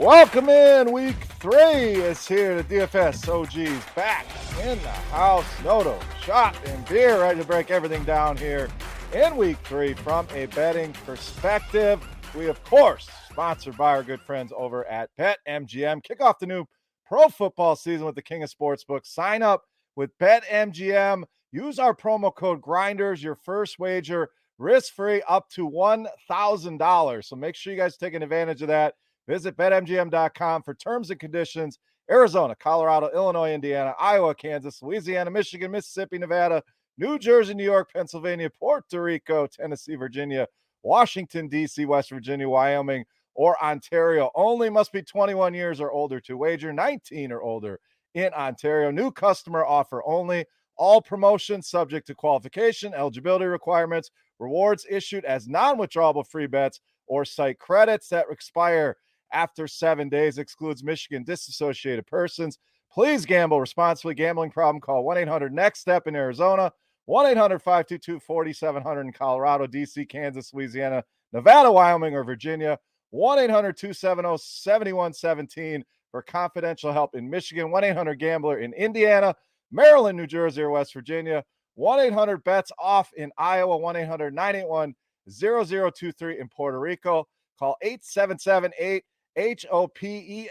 Welcome in. Week 3 is here. The DFS OGs back in the house. Noto, shot, and beer ready to break everything down here in week 3 from a betting perspective. We, of course, sponsored by our good friends over at BetMGM. Kick off the new pro football season with the king of sportsbooks. Sign up with BetMGM. Use our promo code GRINDERS. Your first wager risk-free up to $1,000. So make sure you guys taking advantage of that. Visit BetMGM.com for terms and conditions. Arizona, Colorado, Illinois, Indiana, Iowa, Kansas, Louisiana, Michigan, Mississippi, Nevada, New Jersey, New York, Pennsylvania, Puerto Rico, Tennessee, Virginia, Washington, D.C., West Virginia, Wyoming, or Ontario. Only must be 21 years or older to wager, 19 or older in Ontario. New customer offer only. All promotions subject to qualification, eligibility requirements, rewards issued as non-withdrawable free bets or site credits that expire after 7 days. Excludes Michigan disassociated persons. Please gamble responsibly. Gambling problem, call 1-800-NEXT-STEP in Arizona, 1-800-522-4700 in Colorado, D.C., Kansas, Louisiana, Nevada, Wyoming, or Virginia, 1-800-270-7117 for confidential help in Michigan, 1-800-GAMBLER in Indiana, Maryland, New Jersey, or West Virginia, 1-800-BETS-OFF in Iowa, 1-800-981-0023 in Puerto Rico. Call 877-8-HOPENY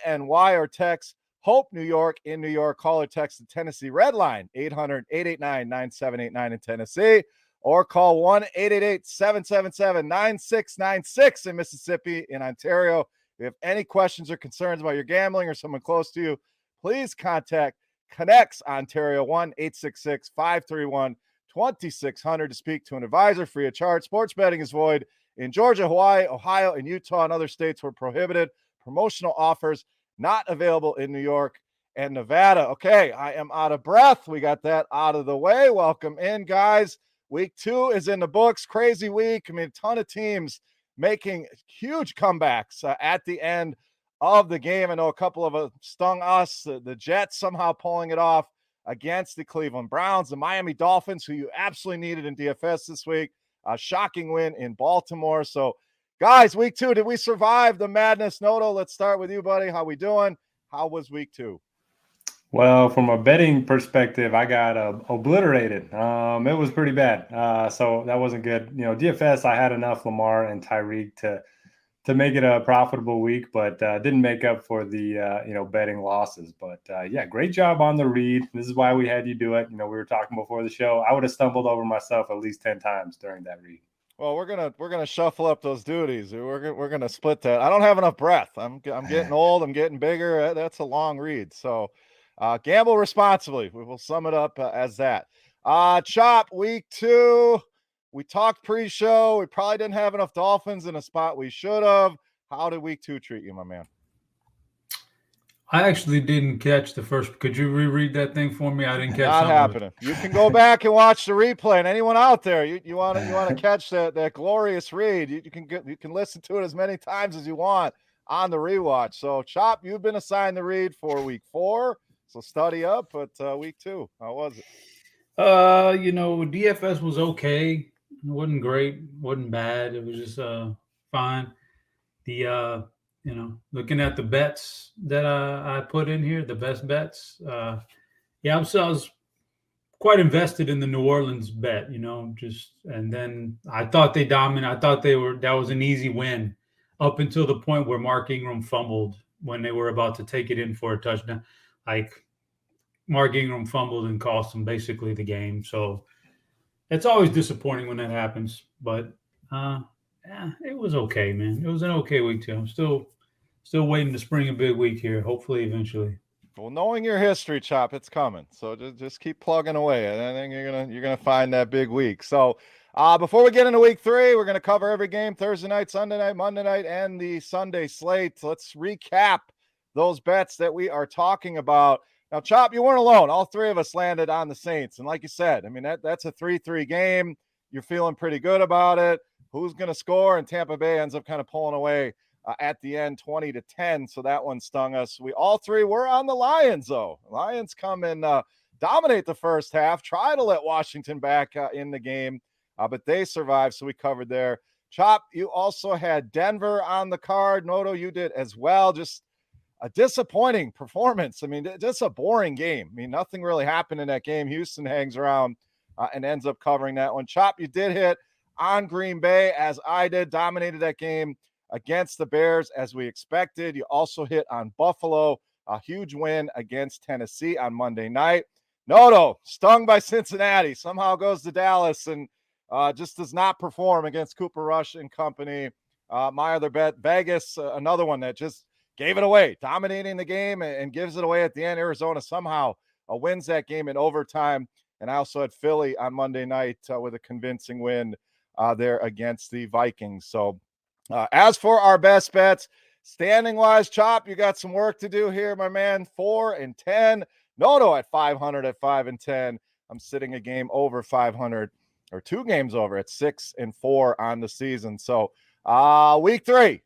or text HOPE New York in New York. Call or text the Tennessee Red Line, 800-889-9789 in Tennessee, or call 1-888-777-9696 in Mississippi. In Ontario, if you have any questions or concerns about your gambling or someone close to you, please contact Connects Ontario, 1-866-531-2600 to speak to an advisor free of charge. Sports betting is void in Georgia, Hawaii, Ohio, and Utah, and other states where prohibited. Promotional offers not available in New York and Nevada. Okay, I am out of breath. We got that out of the way. Welcome in, guys. Week 2 is in the books. Crazy week. I mean, a ton of teams making huge comebacks at the end of the game. I know a couple of them stung us. The Jets somehow pulling it off against the Cleveland Browns. The Miami Dolphins, who you absolutely needed in DFS this week. A shocking win in Baltimore. So, guys, week 2, did we survive the madness? Noto, let's start with you, buddy. How we doing? How was week 2? Well, from a betting perspective, I got obliterated. It was pretty bad. So that wasn't good. DFS, I had enough Lamar and Tyreek to make it a profitable week, but didn't make up for the betting losses. But yeah, great job on the read. This is why we had you do it. We were talking before the show. I would have stumbled over myself at least 10 times during that read. Well, we're gonna shuffle up those duties. We're gonna split that. I don't have enough breath. I'm getting old. I'm getting bigger. That's a long read. So, gamble responsibly. We will sum it up as that. Chop, week 2. We talked pre-show. We probably didn't have enough Dolphins in a spot we should have. How did week 2 treat you, my man? I actually didn't catch the first. Could you reread that thing for me? I didn't catch. Not happening. You can go back and watch the replay. And anyone out there, you want to catch that glorious read? You can listen to it as many times as you want on the rewatch. So, Chop, you've been assigned the read for week 4, so study up. But week 2, how was it? DFS was okay. It wasn't great, wasn't bad. It was just fine. The looking at the bets that I put in here, the best bets. I was quite invested in the New Orleans bet. And then I thought they dominated. I thought that was an easy win up until the point where Mark Ingram fumbled when they were about to take it in for a touchdown. Like, Mark Ingram fumbled and cost them basically the game. So it's always disappointing when that happens. But it was okay, man. It was an okay week 2. I'm still waiting to spring a big week here. Hopefully, eventually. Well, knowing your history, Chop, it's coming. So just keep plugging away, and I think you're gonna find that big week. So before we get into week 3, we're gonna cover every game: Thursday night, Sunday night, Monday night, and the Sunday slate. Let's recap those bets that we are talking about. Now, Chop, you weren't alone. All 3 of us landed on the Saints. And like you said, I mean, that's a 3-3 game. You're feeling pretty good about it. Who's going to score? And Tampa Bay ends up kind of pulling away at the end, 20-10. So that one stung us. We all 3 were on the Lions, though. Lions come and dominate the first half, try to let Washington back in the game, but they survived. So we covered there. Chop, you also had Denver on the card. Noto, you did as well. Just a disappointing performance. I mean, just a boring game. I mean, nothing really happened in that game. Houston hangs around and ends up covering that one. Chop, you did hit on Green Bay, as I did, dominated that game against the Bears as we expected. You also hit on Buffalo, a huge win against Tennessee on Monday night. Noto, stung by Cincinnati, somehow goes to Dallas and just does not perform against Cooper Rush and company. My other bet, Vegas, another one that just gave it away, dominating the game and gives it away at the end. Arizona somehow wins that game in overtime. And I also had Philly on Monday night with a convincing win there against the Vikings. So as for our best bets, standing wise, Chop, you got some work to do here, my man. 4-10. Noto at 500 at 5-10. I'm sitting a game over 500, or 2 games over at 6-4 on the season. So week 3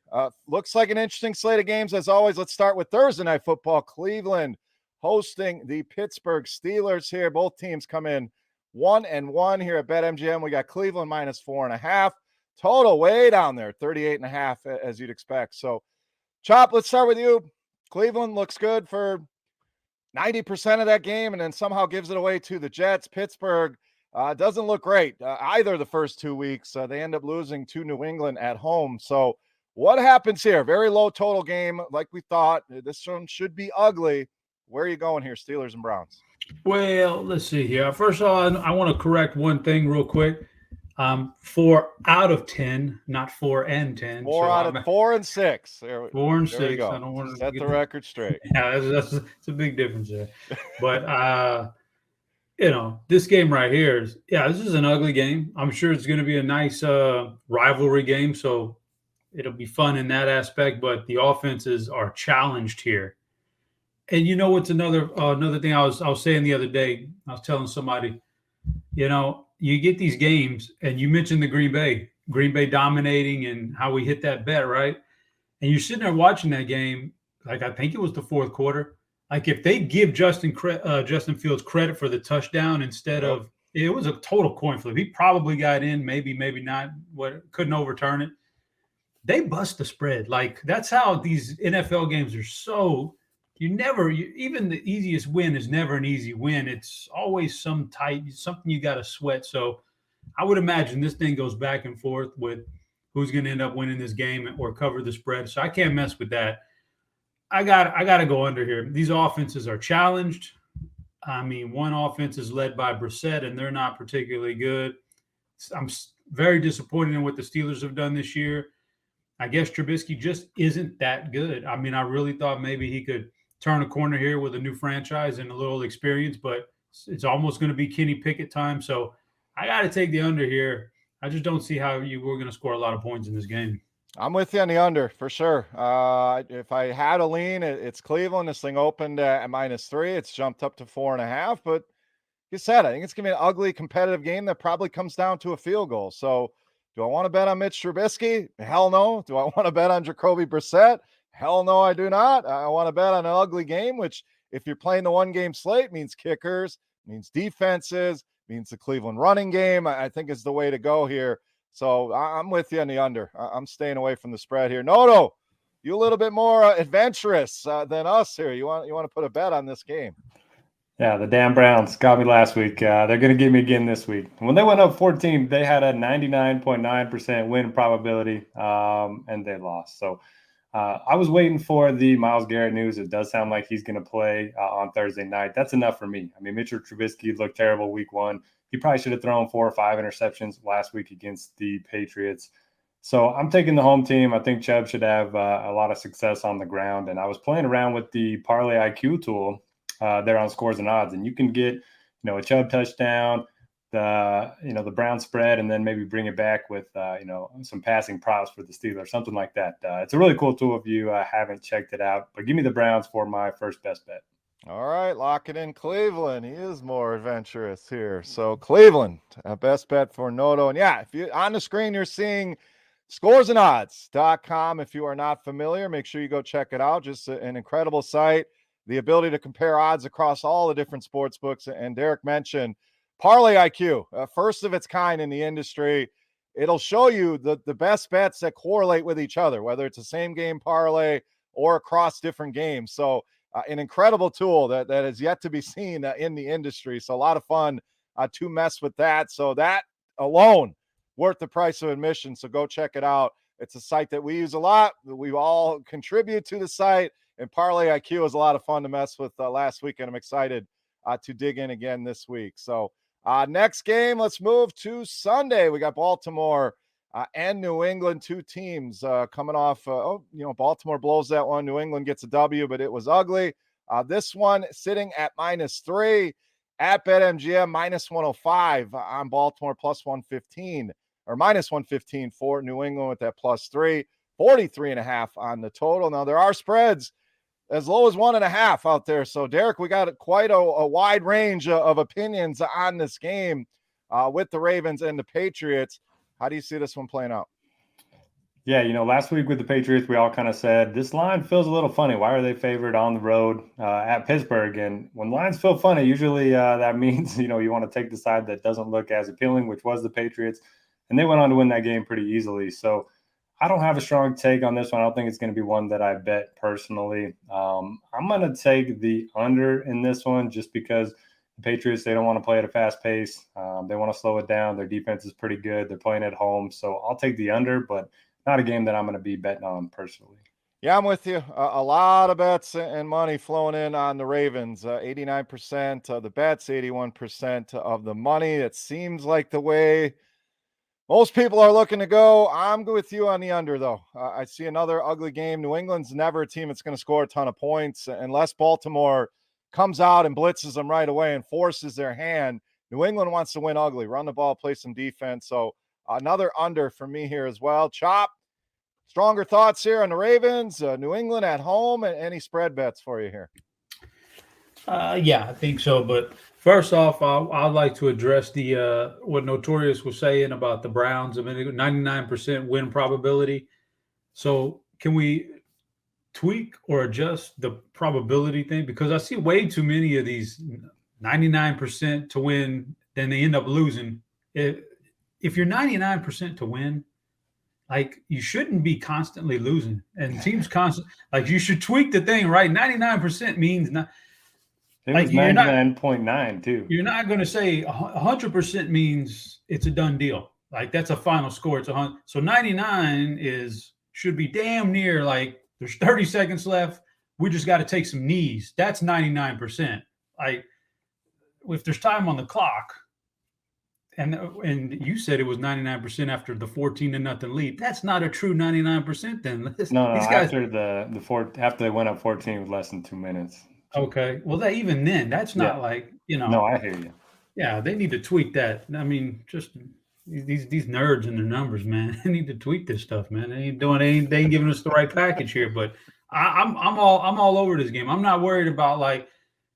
looks like an interesting slate of games. As always, let's start with Thursday Night Football. Cleveland hosting the Pittsburgh Steelers here. Both teams come in 1-1 here at BetMGM. We got Cleveland -4.5. Total way down there, 38.5 as you'd expect. So, Chop, let's start with you. Cleveland looks good for 90% of that game and then somehow gives it away to the Jets. Pittsburgh doesn't look great either the first 2 weeks. They end up losing to New England at home. So what happens here? Very low total game like we thought. This one should be ugly. Where are you going here, Steelers and Browns? Well, let's see here. First of all, I want to correct one thing real quick. 4 out of 10, not 4-10. 4 out of 4 and 6. 4 and 6. I don't want to set the record straight. Yeah, that's a big difference there. But this game right here this is an ugly game. I'm sure it's going to be a nice rivalry game, so it'll be fun in that aspect. But the offenses are challenged here. And you know what's another thing I was saying the other day? I was telling somebody, you get these games, and you mentioned the Green Bay dominating and how we hit that bet, right? And you're sitting there watching that game, like I think it was the fourth quarter. Like if they give Justin Fields credit for the touchdown instead of it was a total coin flip. He probably got in, maybe not. Couldn't overturn it. They bust the spread. Like that's how these NFL games are so. Even the easiest win is never an easy win. It's always something you got to sweat. So I would imagine this thing goes back and forth with who's going to end up winning this game or cover the spread. So I can't mess with that. I got to go under here. These offenses are challenged. I mean, one offense is led by Brissett, and they're not particularly good. I'm very disappointed in what the Steelers have done this year. I guess Trubisky just isn't that good. I mean, I really thought maybe he could turn a corner here with a new franchise and a little experience, but it's almost going to be Kenny Pickett time. So I got to take the under here. I just don't see how we're going to score a lot of points in this game. I'm with you on the under for sure. If I had a lean, it's Cleveland. This thing opened at -3. It's jumped up to 4.5. But like you said, I think it's going to be an ugly, competitive game that probably comes down to a field goal. So do I want to bet on Mitch Trubisky? Hell no. Do I want to bet on Jacoby Brissett? Hell no, I do not. I want to bet on an ugly game, which if you're playing the one-game slate means kickers, means defenses, means the Cleveland running game, I think is the way to go here. So I'm with you on the under. I'm staying away from the spread here. Noto, you a little bit more adventurous than us here. You want to put a bet on this game? Yeah, the damn Browns got me last week. They're going to get me again this week. When they went up 14, they had a 99.9% win probability, and they lost. So I was waiting for the Myles Garrett news. It does sound like he's going to play on Thursday night. That's enough for me. I mean, Mitchell Trubisky looked terrible week 1. He probably should have thrown 4 or 5 interceptions last week against the Patriots. So I'm taking the home team. I think Chubb should have a lot of success on the ground. And I was playing around with the Parlay IQ tool there on Scores and Odds. And you can get, a Chubb touchdown, the Brown spread, and then maybe bring it back with, some passing props for the Steelers, something like that. It's a really cool tool if you haven't checked it out. But give me the Browns for my first best bet. All right, lock it in Cleveland. He is more adventurous here. So Cleveland, best bet for Noto. And yeah, if you on the screen, you're seeing scoresandodds.com. If you are not familiar, make sure you go check it out. Just an incredible site. The ability to compare odds across all the different sports books. And Derek mentioned Parlay IQ, first of its kind in the industry. It'll show you the best bets that correlate with each other, whether it's a same game parlay or across different games. So an incredible tool that is yet to be seen in the industry. So a lot of fun to mess with that. So that alone worth the price of admission. So go check it out. It's a site that we use a lot. We all contribute to the site, and Parlay IQ was a lot of fun to mess with last week, and I'm excited to dig in again this week. So next game, let's move to Sunday. We got Baltimore and New England, two teams coming off. Baltimore blows that one. New England gets a W, but it was ugly. This one sitting at -3 at BetMGM, -105 on Baltimore, +115 or -115 for New England with that +3, 43.5 on the total. Now there are spreads as low as 1.5 out there. So Derek, we got quite a wide range of opinions on this game with the Ravens and the Patriots. How do you see this one playing out? Yeah, last week with the Patriots, we all kind of said this line feels a little funny. Why are they favored on the road at Pittsburgh? And when lines feel funny, usually that means, you want to take the side that doesn't look as appealing, which was the Patriots. And they went on to win that game pretty easily. So I don't have a strong take on this one. I don't think it's going to be one that I bet personally. I'm going to take the under in this one just because the Patriots, they don't want to play at a fast pace. They want to slow it down. Their defense is pretty good. They're playing at home. So I'll take the under, but not a game that I'm going to be betting on personally. Yeah, I'm with you. A lot of bets and money flowing in on the Ravens. 89% of the bets, 81% of the money. It seems like the way most people are looking to go. I'm with you on the under, though. I see another ugly game. New England's never a team that's going to score a ton of points unless Baltimore comes out and blitzes them right away and forces their hand. New England wants to win ugly, run the ball, play some defense. So another under for me here as well. Chop, stronger thoughts here on the Ravens, New England at home, and any spread bets for you here? Yeah, I think so. But first off, I'd like to address the what Notorious was saying about the Browns. I mean, 99% win probability. So can we tweak or adjust the probability thing? Because I see way too many of these 99% to win, then they end up losing. If you're 99% to win, like you shouldn't be constantly losing. And teams like you should tweak the thing, right? 99% means not. It was 99.9 too. You're not going to say 100% means it's a done deal. Like that's a final score. It's 100. So 99 should be damn near like there's 30 seconds left. We just got to take some knees. That's 99%. Like if there's time on the clock, and you said it was 99% after the 14-0 lead. That's not a true 99%. Then no. These guys, after they went up 14 with less than 2 minutes. Okay. Well, even then, that's not No, I hear you. Yeah, they need to tweak that. I mean, just these nerds and their numbers, man. They need to tweak this stuff, man. They ain't giving us the right package here. But I'm all over this game. I'm not worried about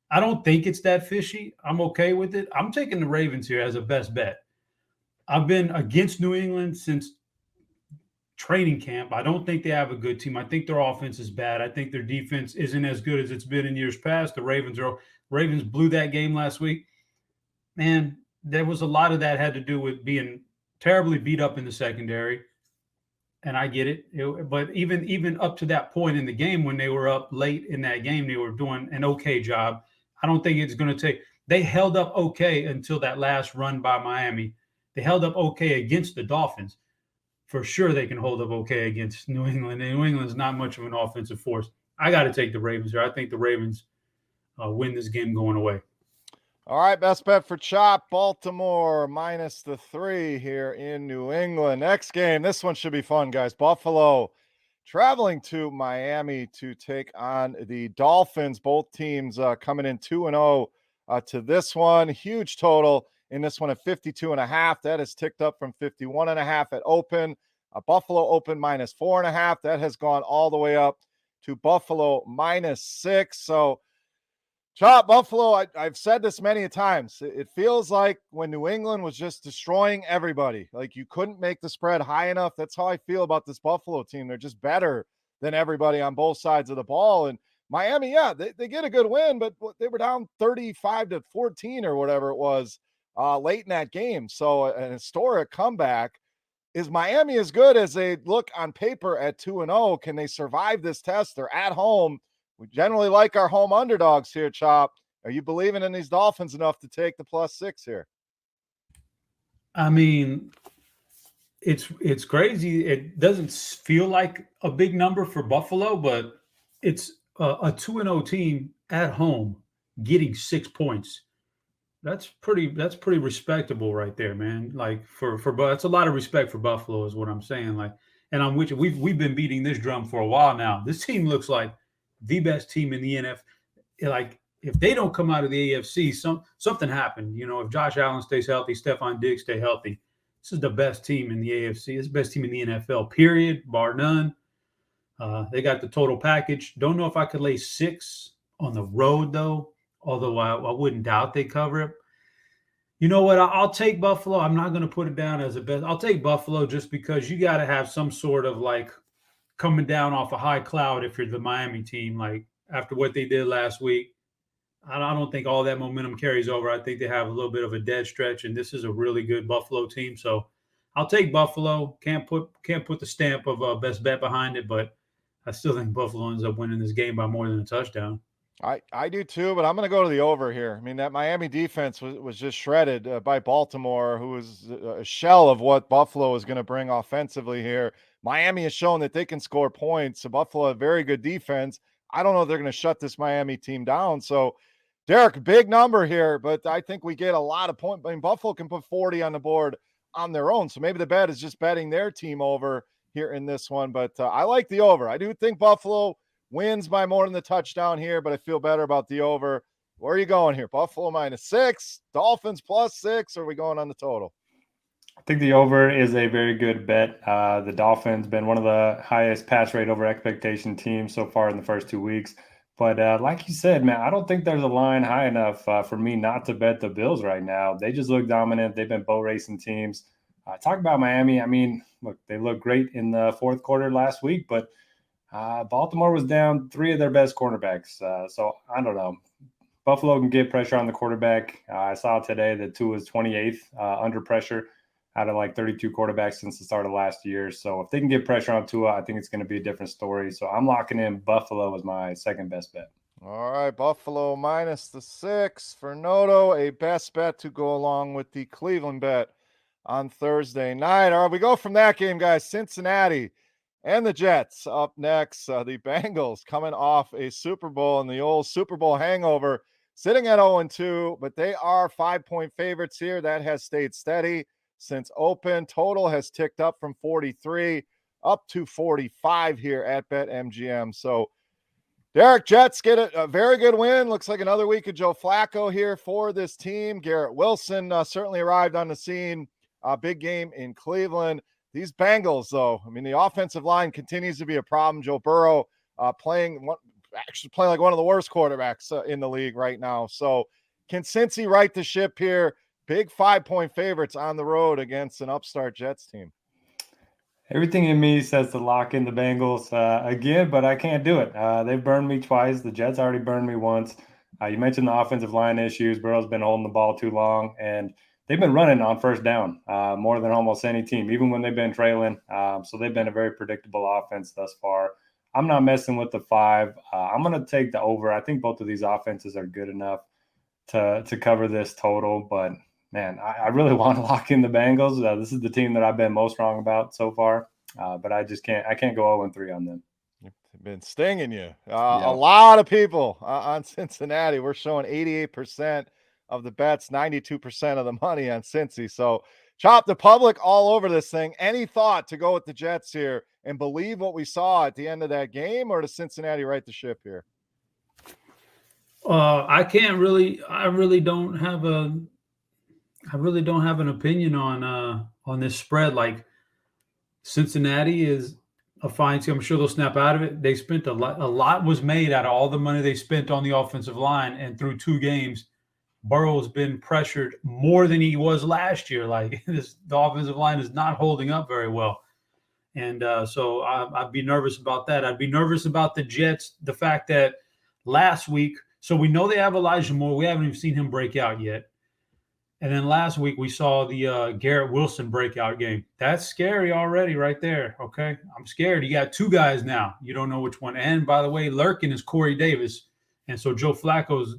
I don't think it's that fishy. I'm okay with it. I'm taking the Ravens here as a best bet. I've been against New England since training camp. I don't think they have a good team. I think their offense is bad. I think their defense isn't as good as it's been in years past. The Ravens blew that game last week. Man, there was a lot of that had to do with being terribly beat up in the secondary. And I get it. But even up to that point in the game when they were up late in that game, they were doing an okay job. I don't think it's going to take – they held up okay until that last run by Miami. They held up okay against the Dolphins. For sure they can hold up okay against New England. And New England's not much of an offensive force. I got to take the Ravens here. I think the Ravens win this game going away. All right, best bet for Chop, Baltimore -3 here in New England. Next game, this one should be fun, guys. Buffalo traveling to Miami to take on the Dolphins. Both teams coming in 2-0 to this one. Huge total in this one at 52.5. That has ticked up from 51.5 at open. Buffalo open -4.5. That has gone all the way up to Buffalo -6. So, Chop, Buffalo, I've said this many times. It feels like when New England was just destroying everybody, like you couldn't make the spread high enough. That's how I feel about this Buffalo team. They're just better than everybody on both sides of the ball. And Miami, yeah, they get a good win, but they were down 35-14 or whatever it was late in that game. So an historic comeback. Is Miami as good as they look on paper at 2-0? Can they survive this test? They're at home. We generally like our home underdogs here, Chop. Are you believing in these Dolphins enough to take the +6 here? I mean, it's crazy. It doesn't feel like a big number for Buffalo, but it's a 2-0 team at home getting 6 points. That's pretty respectable right there, man. Like for that's a lot of respect for Buffalo is what I'm saying. Like, and I'm with you. We've been beating this drum for a while now. This team looks like the best team in the NFL. Like, if they don't come out of the AFC, something happened. You know, if Josh Allen stays healthy, Stephon Diggs stay healthy, this is the best team in the AFC. This is the best team in the NFL, period, bar none. They got the total package. Don't know if I could lay 6 on the road, though, although I wouldn't doubt they cover it. You know what? I'll take Buffalo. I'm not going to put it down as a best. I'll take Buffalo just because you got to have some sort of like coming down off a high cloud if you're the Miami team. Like after what they did last week, I don't think all that momentum carries over. I think they have a little bit of a dead stretch, and this is a really good Buffalo team. So I'll take Buffalo. Can't put the stamp of best bet behind it, but I still think Buffalo ends up winning this game by more than a touchdown. I do too, but I'm going to go to the over here. I mean, that Miami defense was just shredded by Baltimore, who is a shell of what Buffalo is going to bring offensively here. Miami has shown that they can score points. So Buffalo, a very good defense. I don't know if they're going to shut this Miami team down. So, Derek, big number here, but I think we get a lot of points. I mean, Buffalo can put 40 on the board on their own. So maybe the bet is just betting their team over here in this one. But I like the over. I do think Buffalo wins by more than the touchdown here, but I feel better about the over. Where are you going here? Buffalo -6, Dolphins +6, or are we going on the total? I think the over is a very good bet. The Dolphins been one of the highest pass rate over expectation teams so far in the first 2 weeks. But like you said, man, I don't think there's a line high enough for me not to bet the Bills right now. They just look dominant. They've been boat racing teams. Talk about Miami. I mean, look, they looked great in the fourth quarter last week, but Baltimore was down 3 of their best cornerbacks. So I don't know. Buffalo can get pressure on the quarterback. I saw today that Tua is 28th under pressure out of like 32 quarterbacks since the start of last year. So if they can get pressure on Tua, I think it's going to be a different story. So I'm locking in Buffalo as my second best bet. All right, Buffalo -6 for Noto, a best bet to go along with the Cleveland bet on Thursday night. All right, we go from that game, guys. Cincinnati and the Jets up next. The Bengals coming off a Super Bowl and the old Super Bowl hangover, sitting at 0-2, but they are 5-point favorites here. That has stayed steady since open. Total has ticked up from 43 up to 45 here at BetMGM. So, Derek, Jets get a very good win. Looks like another week of Joe Flacco here for this team. Garrett Wilson certainly arrived on the scene. Big game in Cleveland. These Bengals, though, I mean, the offensive line continues to be a problem. Joe Burrow playing like one of the worst quarterbacks in the league right now. So can Cincy right the ship here? Big 5-point favorites on the road against an upstart Jets team. Everything in me says to lock in the Bengals again, but I can't do it. They've burned me twice. The Jets already burned me once. You mentioned the offensive line issues. Burrow's been holding the ball too long, and they've been running on first down more than almost any team, even when they've been trailing. So they've been a very predictable offense thus far. I'm not messing with the 5. I'm going to take the over. I think both of these offenses are good enough to cover this total, but man, I really want to lock in the Bengals. This is the team that I've been most wrong about so far, but I can't go 0-3 on them. They've been stinging you. A lot of people on Cincinnati. We're showing 88% of the bets, 92% of the money on Cincy. So Chop, the public all over this thing. Any thought to go with the Jets here and believe what we saw at the end of that game, or does Cincinnati right the ship here? I really don't have an opinion on this spread. Like, Cincinnati is a fine team. I'm sure they'll snap out of it. They spent a lot was made out of all the money they spent on the offensive line, and through 2 games, Burrow's been pressured more than he was last year. Like, the offensive line is not holding up very well. And so I'd be nervous about that. I'd be nervous about the Jets, the fact that last week, so we know they have Elijah Moore. We haven't even seen him break out yet. And then last week we saw the Garrett Wilson breakout game. That's scary already right there. Okay. I'm scared. You got two guys now. You don't know which one. And by the way, lurking is Corey Davis. And so Joe Flacco's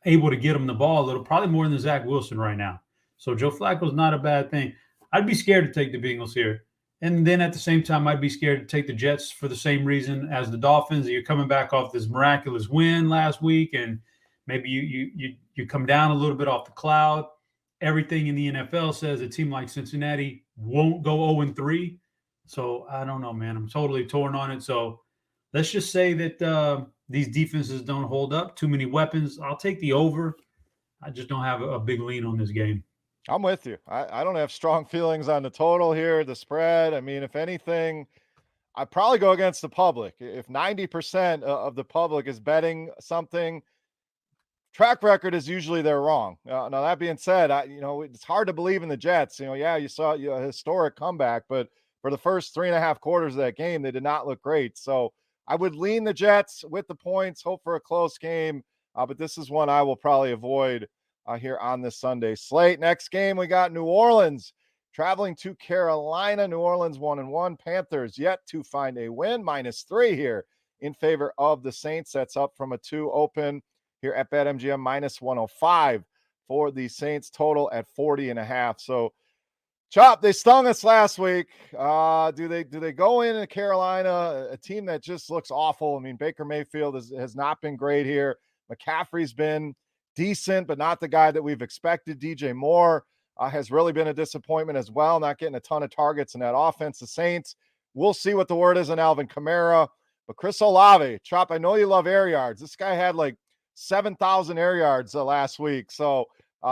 able to get him the ball a little, probably more than Zach Wilson right now. So Joe Flacco's not a bad thing. I'd be scared to take the Bengals here. And then at the same time, I'd be scared to take the Jets for the same reason as the Dolphins. You're coming back off this miraculous win last week, and maybe you come down a little bit off the cloud. Everything in the NFL says a team like Cincinnati won't go 0-3. So I don't know, man. I'm totally torn on it. So let's just say that these defenses don't hold up. Too many weapons. I'll take the over. I just don't have a big lean on this game. I'm with you. I don't have strong feelings on the total here, the spread. I mean, if anything, I'd probably go against the public. If 90% of the public is betting something, track record is usually they're wrong. Now that being said, it's hard to believe in the Jets. You saw a historic comeback, but for the first 3.5 quarters of that game, they did not look great. So I would lean the Jets with the points, hope for a close game. But this is one I will probably avoid here on this Sunday slate. Next game, we got New Orleans traveling to Carolina. New Orleans 1-1. Panthers yet to find a win, -3 here in favor of the Saints. That's up from a 2 open here at BetMGM, -105 for the Saints, total at 40.5. So, Chop, they stung us last week. Do they go into Carolina, a team that just looks awful? I mean, Baker Mayfield has not been great here. McCaffrey's been decent, but not the guy that we've expected. DJ Moore has really been a disappointment as well, not getting a ton of targets in that offense. The Saints, we'll see what the word is on Alvin Kamara. But Chris Olave, Chop, I know you love air yards. This guy had like 7,000 air yards last week. So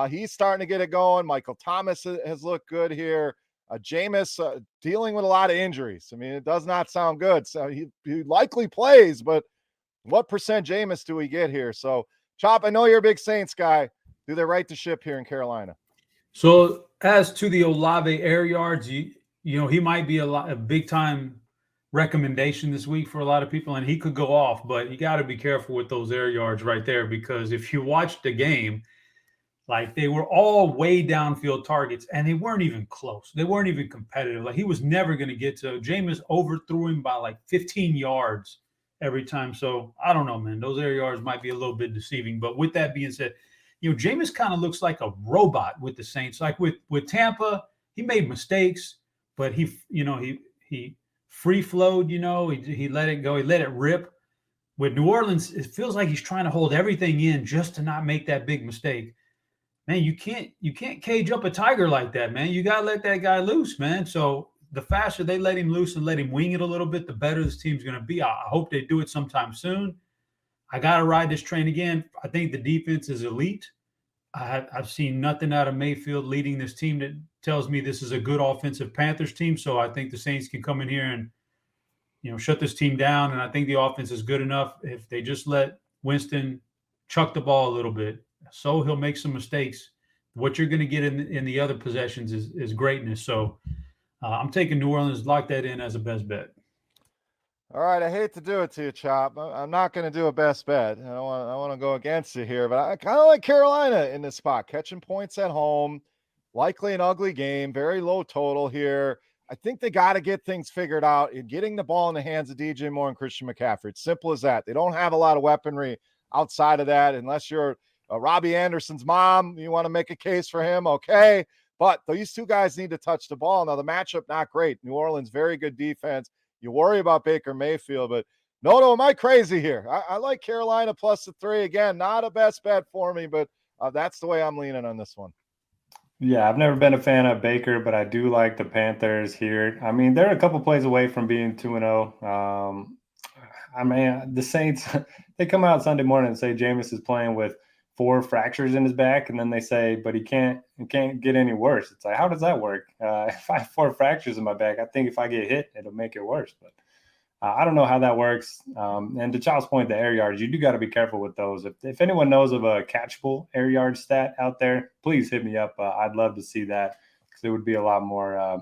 he's starting to get it going. Michael Thomas has looked good here. Jameis dealing with a lot of injuries. I mean, it does not sound good. So he likely plays, but what percent Jameis do we get here? So, Chop, I know you're a big Saints guy. Do they right to ship here in Carolina? So as to the Olave air yards, he might be a big time recommendation this week for a lot of people, and he could go off, but you got to be careful with those air yards right there, because if you watch the game, like, they were all way downfield targets, and they weren't even close. They weren't even competitive. Like, he was never going to get to. Jameis overthrew him by like 15 yards every time. So I don't know, man. Those air yards might be a little bit deceiving. But with that being said, Jameis kind of looks like a robot with the Saints. Like with Tampa, he made mistakes, but he free flowed. He let it go. He let it rip. With New Orleans, it feels like he's trying to hold everything in just to not make that big mistake. Man, you can't cage up a tiger like that, man. You got to let that guy loose, man. So the faster they let him loose and let him wing it a little bit, the better this team's going to be. I hope they do it sometime soon. I got to ride this train again. I think the defense is elite. I've seen nothing out of Mayfield leading this team that tells me this is a good offensive Panthers team. So I think the Saints can come in here and, shut this team down. And I think the offense is good enough if they just let Winston chuck the ball a little bit. So he'll make some mistakes. What you're going to get in the other possessions is greatness. So I'm taking New Orleans, lock that in as a best bet. All right, I hate to do it to you, Chop. I'm not going to do a best bet. I want to go against you here, but I kind of like Carolina in this spot, catching points at home, likely an ugly game, very low total here. I think they got to get things figured out in getting the ball in the hands of DJ Moore and Christian McCaffrey. It's simple as that. They don't have a lot of weaponry outside of that, unless you're Robbie Anderson's mom. You want to make a case for him, okay? But these two guys need to touch the ball. Now, the matchup, not great. New Orleans, very good defense. You worry about Baker Mayfield, but no, am I crazy here? I like Carolina plus the 3. Again, not a best bet for me, but that's the way I'm leaning on this one. Yeah, I've never been a fan of Baker, but I do like the Panthers here. I mean, they're a couple plays away from being 2-0. I mean, the Saints, they come out Sunday morning and say Jameis is playing with 4 fractures in his back, and then they say, but he can't get any worse. It's like, how does that work? If I have 4 fractures in my back, I think if I get hit, it'll make it worse. But I don't know how that works. And to Charles' point, the air yards, you do got to be careful with those. If anyone knows of a catchable air yard stat out there, please hit me up. I'd love to see that, because it would be a lot more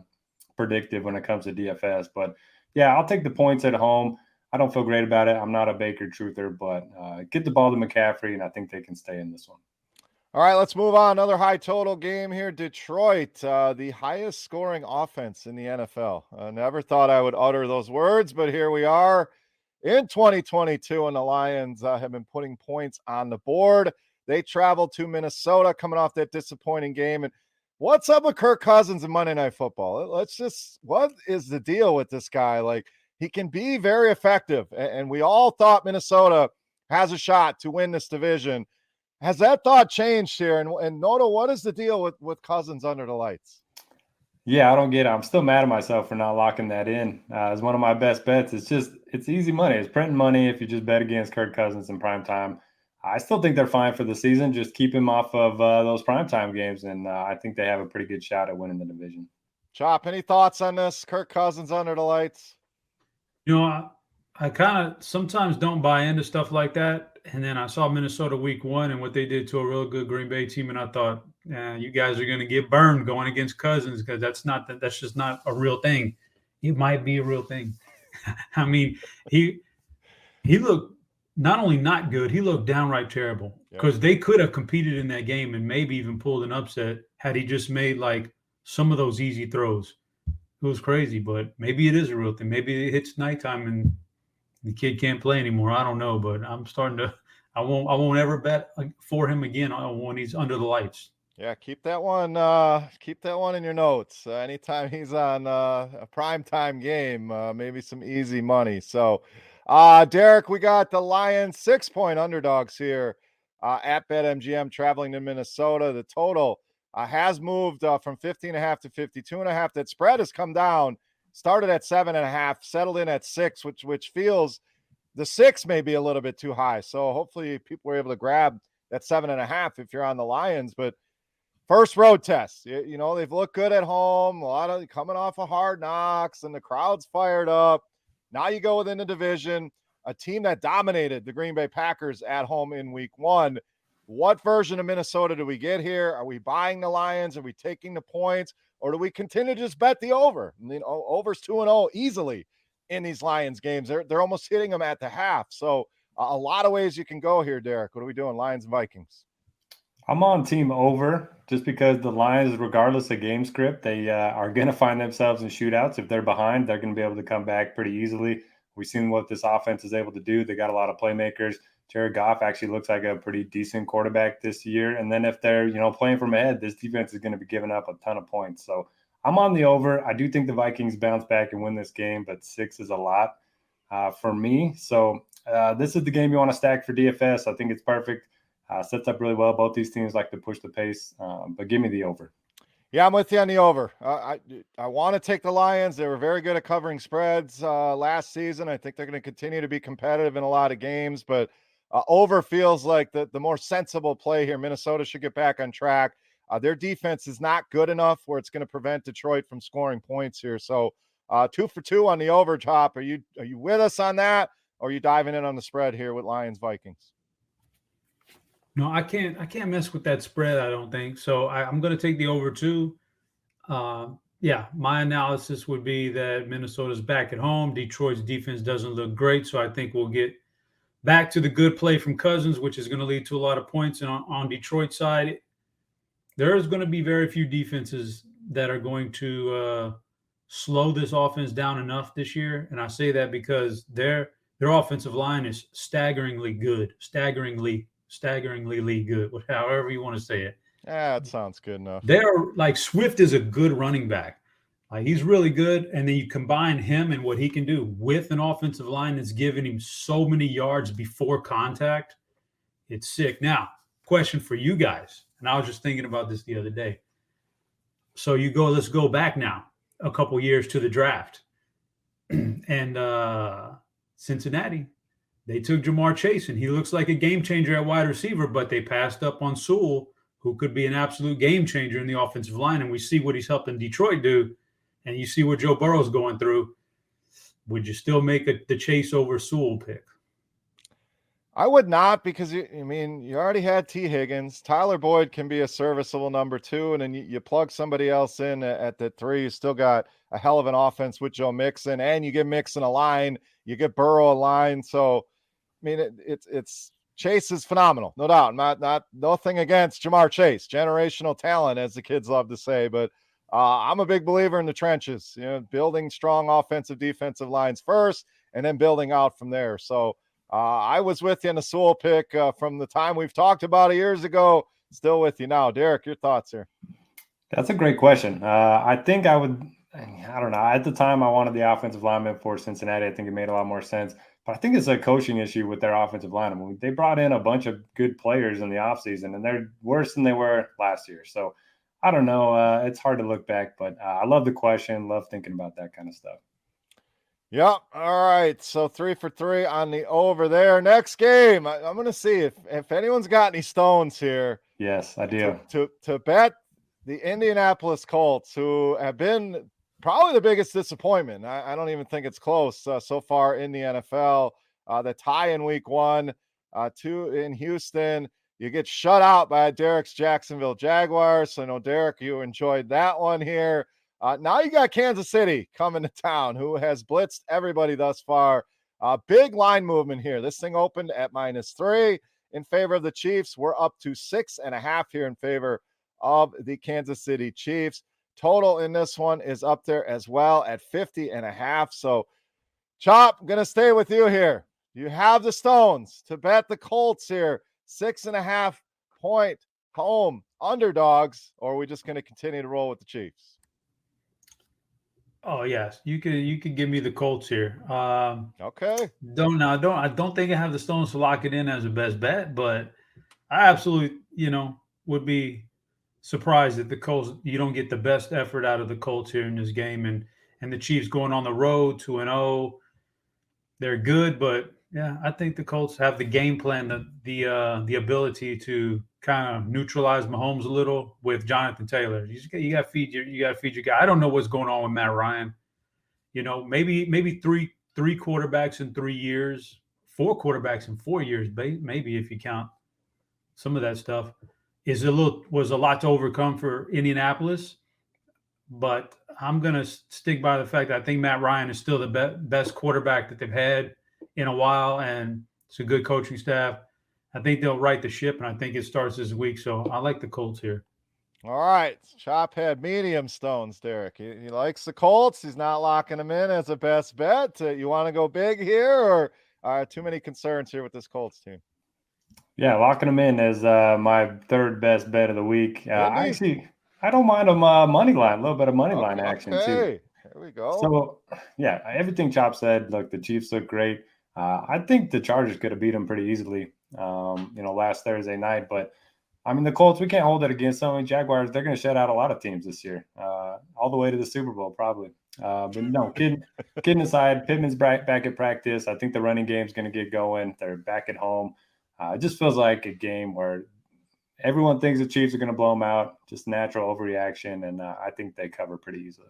predictive when it comes to DFS. But yeah, I'll take the points at home. I don't feel great about it. I'm not a Baker truther, but get the ball to McCaffrey, and I think they can stay in this one. All right, let's move on. Another high total game here. Detroit, the highest scoring offense in the NFL. I never thought I would utter those words, but here we are in 2022, and the Lions have been putting points on the board. They traveled to Minnesota coming off that disappointing game. And what's up with Kirk Cousins and Monday Night Football? What is the deal with this guy? Like, he can be very effective, and we all thought Minnesota has a shot to win this division. Has that thought changed here? And Noto, what is the deal with Cousins under the lights? Yeah, I don't get it. I'm still mad at myself for not locking that in as one of my best bets. It's easy money. It's printing money if you just bet against Kirk Cousins in prime time. I still think they're fine for the season. Just keep him off of those primetime games, and I think they have a pretty good shot at winning the division. Chop, any thoughts on this? Kirk Cousins under the lights? I kind of sometimes don't buy into stuff like that. And then I saw Minnesota week 1 and what they did to a real good Green Bay team. And I thought, you guys are going to get burned going against Cousins because that's just not a real thing. It might be a real thing. I mean, he looked not only not good, he looked downright terrible because they could have competed in that game and maybe even pulled an upset had he just made like some of those easy throws. It was crazy, but maybe it is a real thing. Maybe it hits nighttime and the kid can't play anymore. I don't know, but I'm starting to. I won't ever bet for him again when he's under the lights. Yeah, keep that one. Keep that one in your notes. Anytime he's on a primetime game, maybe some easy money. So, Derek, we got the Lions 6-point underdogs here at BetMGM, traveling to Minnesota. The total has moved from 50.5 to 52.5. That spread has come down. Started at 7.5, settled in at 6, which feels the 6 may be a little bit too high. So hopefully people were able to grab that 7.5 if you're on the Lions. But first road test, you know, they've looked good at home, a lot of coming off of Hard Knocks, and the crowd's fired up. Now you go within the division, a team that dominated the Green Bay Packers at home in week 1. What version of Minnesota do we get here? Are we buying the Lions? Are we taking the points? Or do we continue to just bet the over? I mean, over's 2-0 easily in these Lions games. They're almost hitting them at the half. So a lot of ways you can go here, Derek. What are we doing, Lions and Vikings? I'm on team over just because the Lions, regardless of game script, they are going to find themselves in shootouts. If they're behind, they're going to be able to come back pretty easily. We've seen what this offense is able to do. They got a lot of playmakers. Jared Goff actually looks like a pretty decent quarterback this year. And then if they're, playing from ahead, this defense is going to be giving up a ton of points. So I'm on the over. I do think the Vikings bounce back and win this game, but 6 is a lot for me. So this is the game you want to stack for DFS. I think it's perfect. Sets up really well. Both these teams like to push the pace, but give me the over. Yeah, I'm with you on the over. I want to take the Lions. They were very good at covering spreads last season. I think they're going to continue to be competitive in a lot of games, but over feels like the more sensible play here. Minnesota should get back on track. Their defense is not good enough where it's going to prevent Detroit from scoring points here. So 2 for 2 on the over, Top. Are you with us on that, or are you diving in on the spread here with Lions Vikings? No, I can't mess with that spread, I don't think. So I'm going to take the over too. Yeah, my analysis would be that Minnesota's back at home. Detroit's defense doesn't look great, so I think we'll get back to the good play from Cousins, which is going to lead to a lot of points. And on Detroit's side, there's going to be very few defenses that are going to slow this offense down enough this year. And I say that because their offensive line is staggeringly good, staggeringly good, however you want to say it. Yeah, it sounds good enough. They're like Swift is a good running back. He's really good. And then you combine him and what he can do with an offensive line that's giving him so many yards before contact. It's sick. Now, question for you guys. And I was just thinking about this the other day. So let's go back now a couple years to the draft. And Cincinnati, they took Jamar Chase, and he looks like a game changer at wide receiver, but they passed up on Sewell, who could be an absolute game changer in the offensive line. And we see what he's helping Detroit do. And you see what Joe Burrow's going through. Would you still make the Chase over Sewell pick? I would not, because you already had T. Higgins. Tyler Boyd can be a serviceable number 2, and then you plug somebody else in at the 3. You still got a hell of an offense with Joe Mixon, and you get Mixon a line. You get Burrow a line. So, it's Chase is phenomenal, no doubt. Not nothing against Jamar Chase, generational talent, as the kids love to say. But I'm a big believer in the trenches. Building strong offensive, defensive lines first, and then building out from there. So I was with you in the Sewell pick from the time we've talked about it years ago. Still with you now, Derek. Your thoughts here? That's a great question. I think I would. I don't know. At the time, I wanted the offensive lineman for Cincinnati. I think it made a lot more sense. But I think it's a coaching issue with their offensive line. I mean, they brought in a bunch of good players in the offseason, and they're worse than they were last year. So I don't know. It's hard to look back, but I love the question. Love thinking about that kind of stuff. Yep. All right. So 3 for 3 on the over there. Next game. I'm going to see if anyone's got any stones here. Yes, I do. To bet the Indianapolis Colts, who have been probably the biggest disappointment. I don't even think it's close so far in the NFL. The tie in week 1, 2 in Houston. You get shut out by Derek's Jacksonville Jaguars. So I know, Derek, you enjoyed that one here. Now you got Kansas City coming to town, who has blitzed everybody thus far. Big line movement here. This thing opened at -3 in favor of the Chiefs. We're up to 6.5 here in favor of the Kansas City Chiefs. Total in this one is up there as well at 50.5. So, Chop, I'm going to stay with you here. You have the stones to bet the Colts here, 6.5 point home underdogs, or are we just going to continue to roll with the Chiefs? Oh yes, you could give me the Colts here. Okay. I don't think I have the stones to lock it in as a best bet, but I absolutely, would be surprised that the Colts, you don't get the best effort out of the Colts here in this game, and the Chiefs going on the road 2-0. They're good, but yeah, I think the Colts have the game plan, the ability to kind of neutralize Mahomes a little with Jonathan Taylor. You got to feed your guy. I don't know what's going on with Matt Ryan. Maybe three quarterbacks in 3 years, 4 quarterbacks in 4 years, maybe if you count some of that stuff. Was a lot to overcome for Indianapolis, but I'm going to stick by the fact that I think Matt Ryan is still the best quarterback that they've had in a while, and it's a good coaching staff. I think they'll right the ship, and I think it starts this week, so I like the Colts here. All right. Chop had medium stones, Derek. He likes the Colts. He's not locking them in as a best bet. You want to go big here, or too many concerns here with this Colts team? Yeah, locking them in as my third best bet of the week. I don't mind them money line, a little bit of money line action too. There we go. So, yeah, everything Chop said. Look, the Chiefs look great. I think the Chargers could have beat them pretty easily, last Thursday night. But, I mean, the Colts, we can't hold it against them. Jaguars, they're going to shut out a lot of teams this year, all the way to the Super Bowl probably. But no, kidding aside, Pittman's back at practice. I think the running game's going to get going. They're back at home. It just feels like a game where everyone thinks the Chiefs are going to blow them out, just natural overreaction, and I think they cover pretty easily.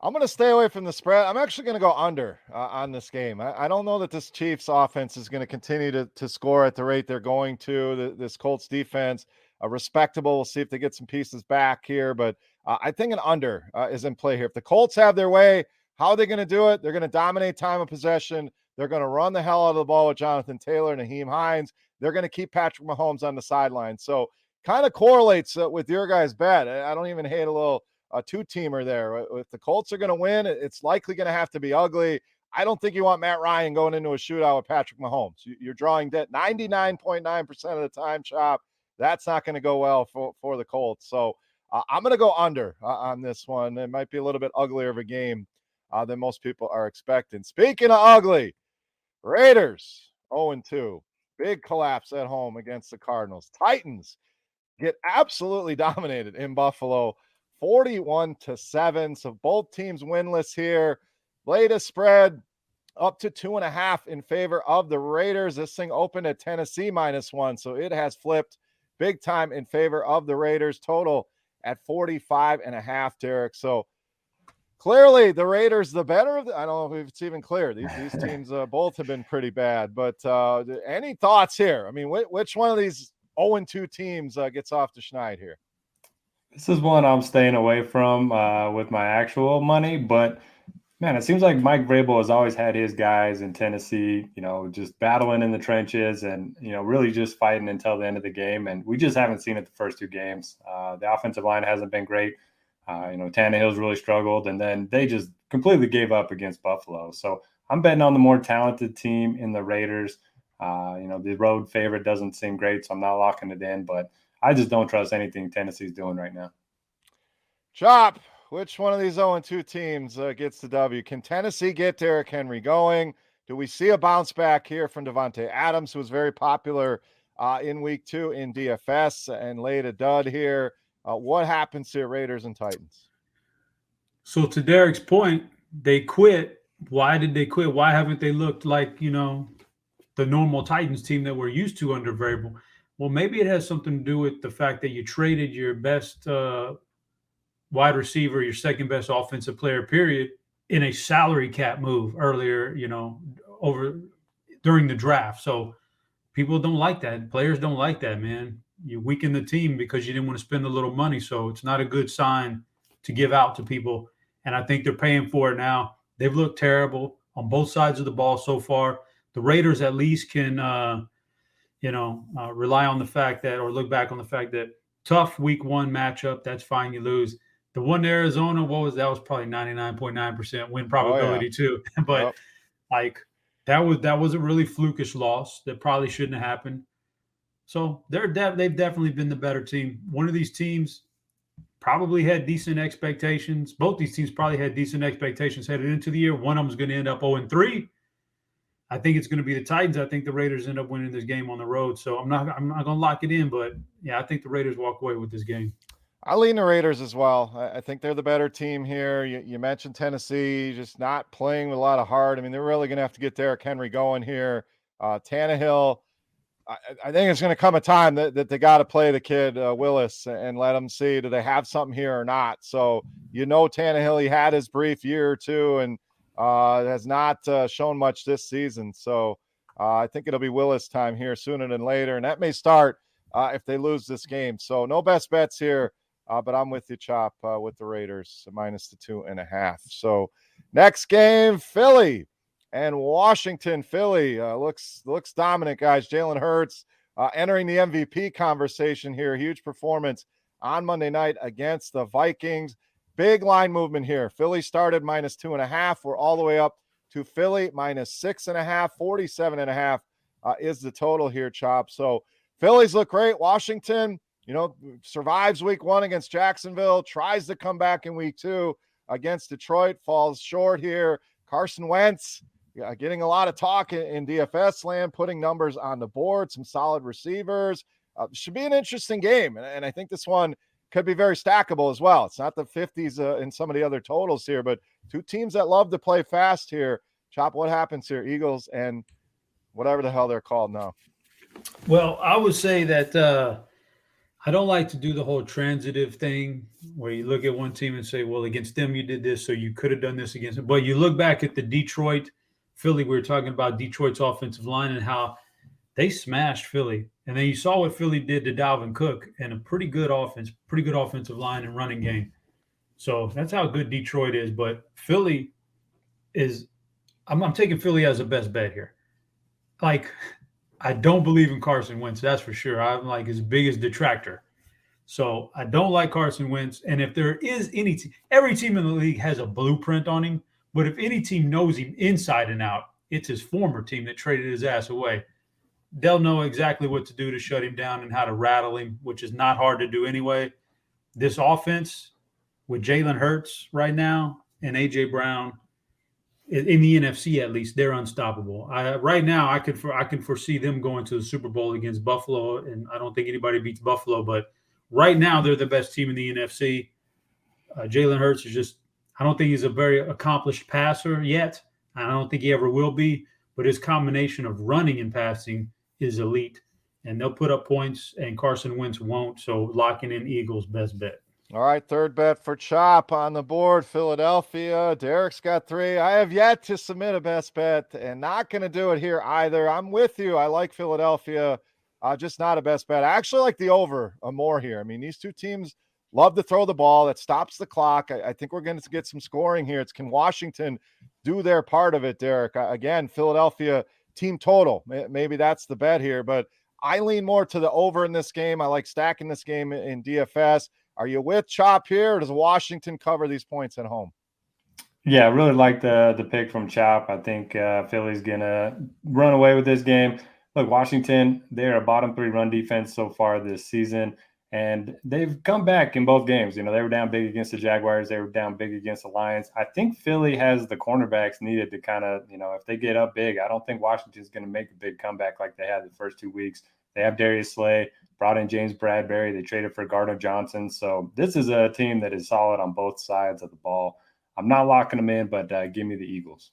I'm going to stay away from the spread. I'm actually going to go under on this game. I don't know that this Chiefs offense is going to continue to score at the rate they're going to. This Colts defense, respectable. We'll see if they get some pieces back here, but I think an under is in play here. If the Colts have their way, how are they going to do it? They're going to dominate time of possession. They're going to run the hell out of the ball with Jonathan Taylor and Naheem Hines. They're going to keep Patrick Mahomes on the sideline. So kind of correlates with your guys' bet. I don't even hate a little two-teamer there. If the Colts are going to win, it's likely going to have to be ugly. I don't think you want Matt Ryan going into a shootout with Patrick Mahomes. You're drawing debt 99.9% of the time, Chop. That's not going to go well for the Colts. So I'm going to go under on this one. It might be a little bit uglier of a game than most people are expecting. Speaking of ugly, Raiders 0-2. Big collapse at home against the Cardinals. Titans get absolutely dominated in Buffalo, 41-7. So both teams winless here. Latest spread up to 2.5 in favor of the Raiders. This thing opened at Tennessee -1, so it has flipped big time in favor of the Raiders. Total at 45.5, Derek. So clearly, the Raiders, the better of I don't know if it's even clear. These teams both have been pretty bad. But any thoughts here? I mean, which one of these 0-2 teams gets off the schneid here? This is one I'm staying away from with my actual money. But Man, it seems like Mike Vrabel has always had his guys in Tennessee, just battling in the trenches and, really just fighting until the end of the game. And we just haven't seen it the first 2 games. The offensive line hasn't been great. Tannehill's really struggled, and then they just completely gave up against Buffalo. So I'm betting on the more talented team in the Raiders. The road favorite doesn't seem great, so I'm not locking it in, but I just don't trust anything Tennessee's doing right now. Chop, which one of these 0-2 teams gets the W? Can Tennessee get Derrick Henry going? Do we see a bounce back here from Devontae Adams, who was very popular in week 2 in DFS and laid a dud here? What happens to Raiders and Titans? So to Derek's point, they quit. Why did they quit? Why haven't they looked like, the normal Titans team that we're used to under Vrabel? Well, maybe it has something to do with the fact that you traded your best wide receiver, your second best offensive player, period, in a salary cap move earlier, over during the draft. So people don't like that. Players don't like that, man. You weaken the team because you didn't want to spend a little money. So it's not a good sign to give out to people. And I think they're paying for it now. They've looked terrible on both sides of the ball so far. The Raiders at least can, rely on the fact that, or look back on the fact that tough week 1 matchup, that's fine, you lose. The one to Arizona, that was probably 99.9% win probability too. But that was a really flukish loss that probably shouldn't have happened. So they've definitely been the better team. One of these teams probably had decent expectations. Both these teams probably had decent expectations headed into the year. One of them is going to end up 0-3. I think it's going to be the Titans. I think the Raiders end up winning this game on the road. So I'm not going to lock it in, but yeah, I think the Raiders walk away with this game. I lean the Raiders as well. I think they're the better team here. You mentioned Tennessee just not playing with a lot of heart. I mean, they're really going to have to get Derrick Henry going here. Tannehill, I think it's going to come a time that they got to play the kid Willis and let him see, do they have something here or not? So, Tannehill, he had his brief year or two and has not shown much this season. So I think it'll be Willis time here sooner than later. And that may start if they lose this game. So no best bets here. But I'm with you, Chop, with the Raiders minus the 2.5. So next game, Philly and Washington. Philly looks dominant, guys. Jalen Hurts entering the MVP conversation here. Huge performance on Monday night against the Vikings. Big line movement here. Philly started minus 2.5. We're all the way up to Philly minus 6.5. 47.5 is the total here, Chop. So Phillies look great. Washington, survives week 1 against Jacksonville, tries to come back in week 2 against Detroit, falls short here. Carson Wentz getting a lot of talk in DFS land, putting numbers on the board, some solid receivers. Should be an interesting game. And I think this one could be very stackable as well. It's not the 50s in some of the other totals here, but two teams that love to play fast here. Chop, what happens here? Eagles and whatever the hell they're called now. Well, I would say that I don't like to do the whole transitive thing where you look at one team and say, well, against them you did this, so you could have done this against them. But you look back at the Detroit, Philly, we were talking about Detroit's offensive line and how they smashed Philly. And then you saw what Philly did to Dalvin Cook and a pretty good offensive line and running game. So that's how good Detroit is. But Philly is – I'm taking Philly as a best bet here. I don't believe in Carson Wentz, that's for sure. I'm his biggest detractor. So I don't like Carson Wentz. And if there is any team, every team in the league has a blueprint on him. But if any team knows him inside and out, it's his former team that traded his ass away. They'll know exactly what to do to shut him down and how to rattle him, which is not hard to do anyway. This offense with Jalen Hurts right now and A.J. Brown, in the NFC at least, they're unstoppable. Right now, I can foresee them going to the Super Bowl against Buffalo, and I don't think anybody beats Buffalo. But right now, they're the best team in the NFC. Jalen Hurts is just – I don't think he's a very accomplished passer yet. I don't think he ever will be. But his combination of running and passing is elite, and they'll put up points, and Carson Wentz won't. So locking in Eagles, best bet. All right, third bet for Chop on the board, Philadelphia. Derek's got 3. I have yet to submit a best bet and not going to do it here either. I'm with you. I like Philadelphia, just not a best bet. I actually like the over more here. I mean, these two teams love to throw the ball. That stops the clock. I think we're going to get some scoring here. Can Washington do their part of it, Derek? Again, Philadelphia team total. Maybe that's the bet here, but I lean more to the over in this game. I like stacking this game in DFS. Are you with Chop here, or does Washington cover these points at home? Yeah, I really like the pick from Chop. I think Philly's going to run away with this game. Look, Washington, they're a bottom 3 run defense so far this season, and they've come back in both games. They were down big against the Jaguars. They were down big against the Lions. I think Philly has the cornerbacks needed to kind of, if they get up big, I don't think Washington's going to make a big comeback like they had the first 2 weeks. They have Darius Slay, brought in James Bradbury. They traded for Gardner Johnson. So this is a team that is solid on both sides of the ball. I'm not locking them in, but give me the Eagles.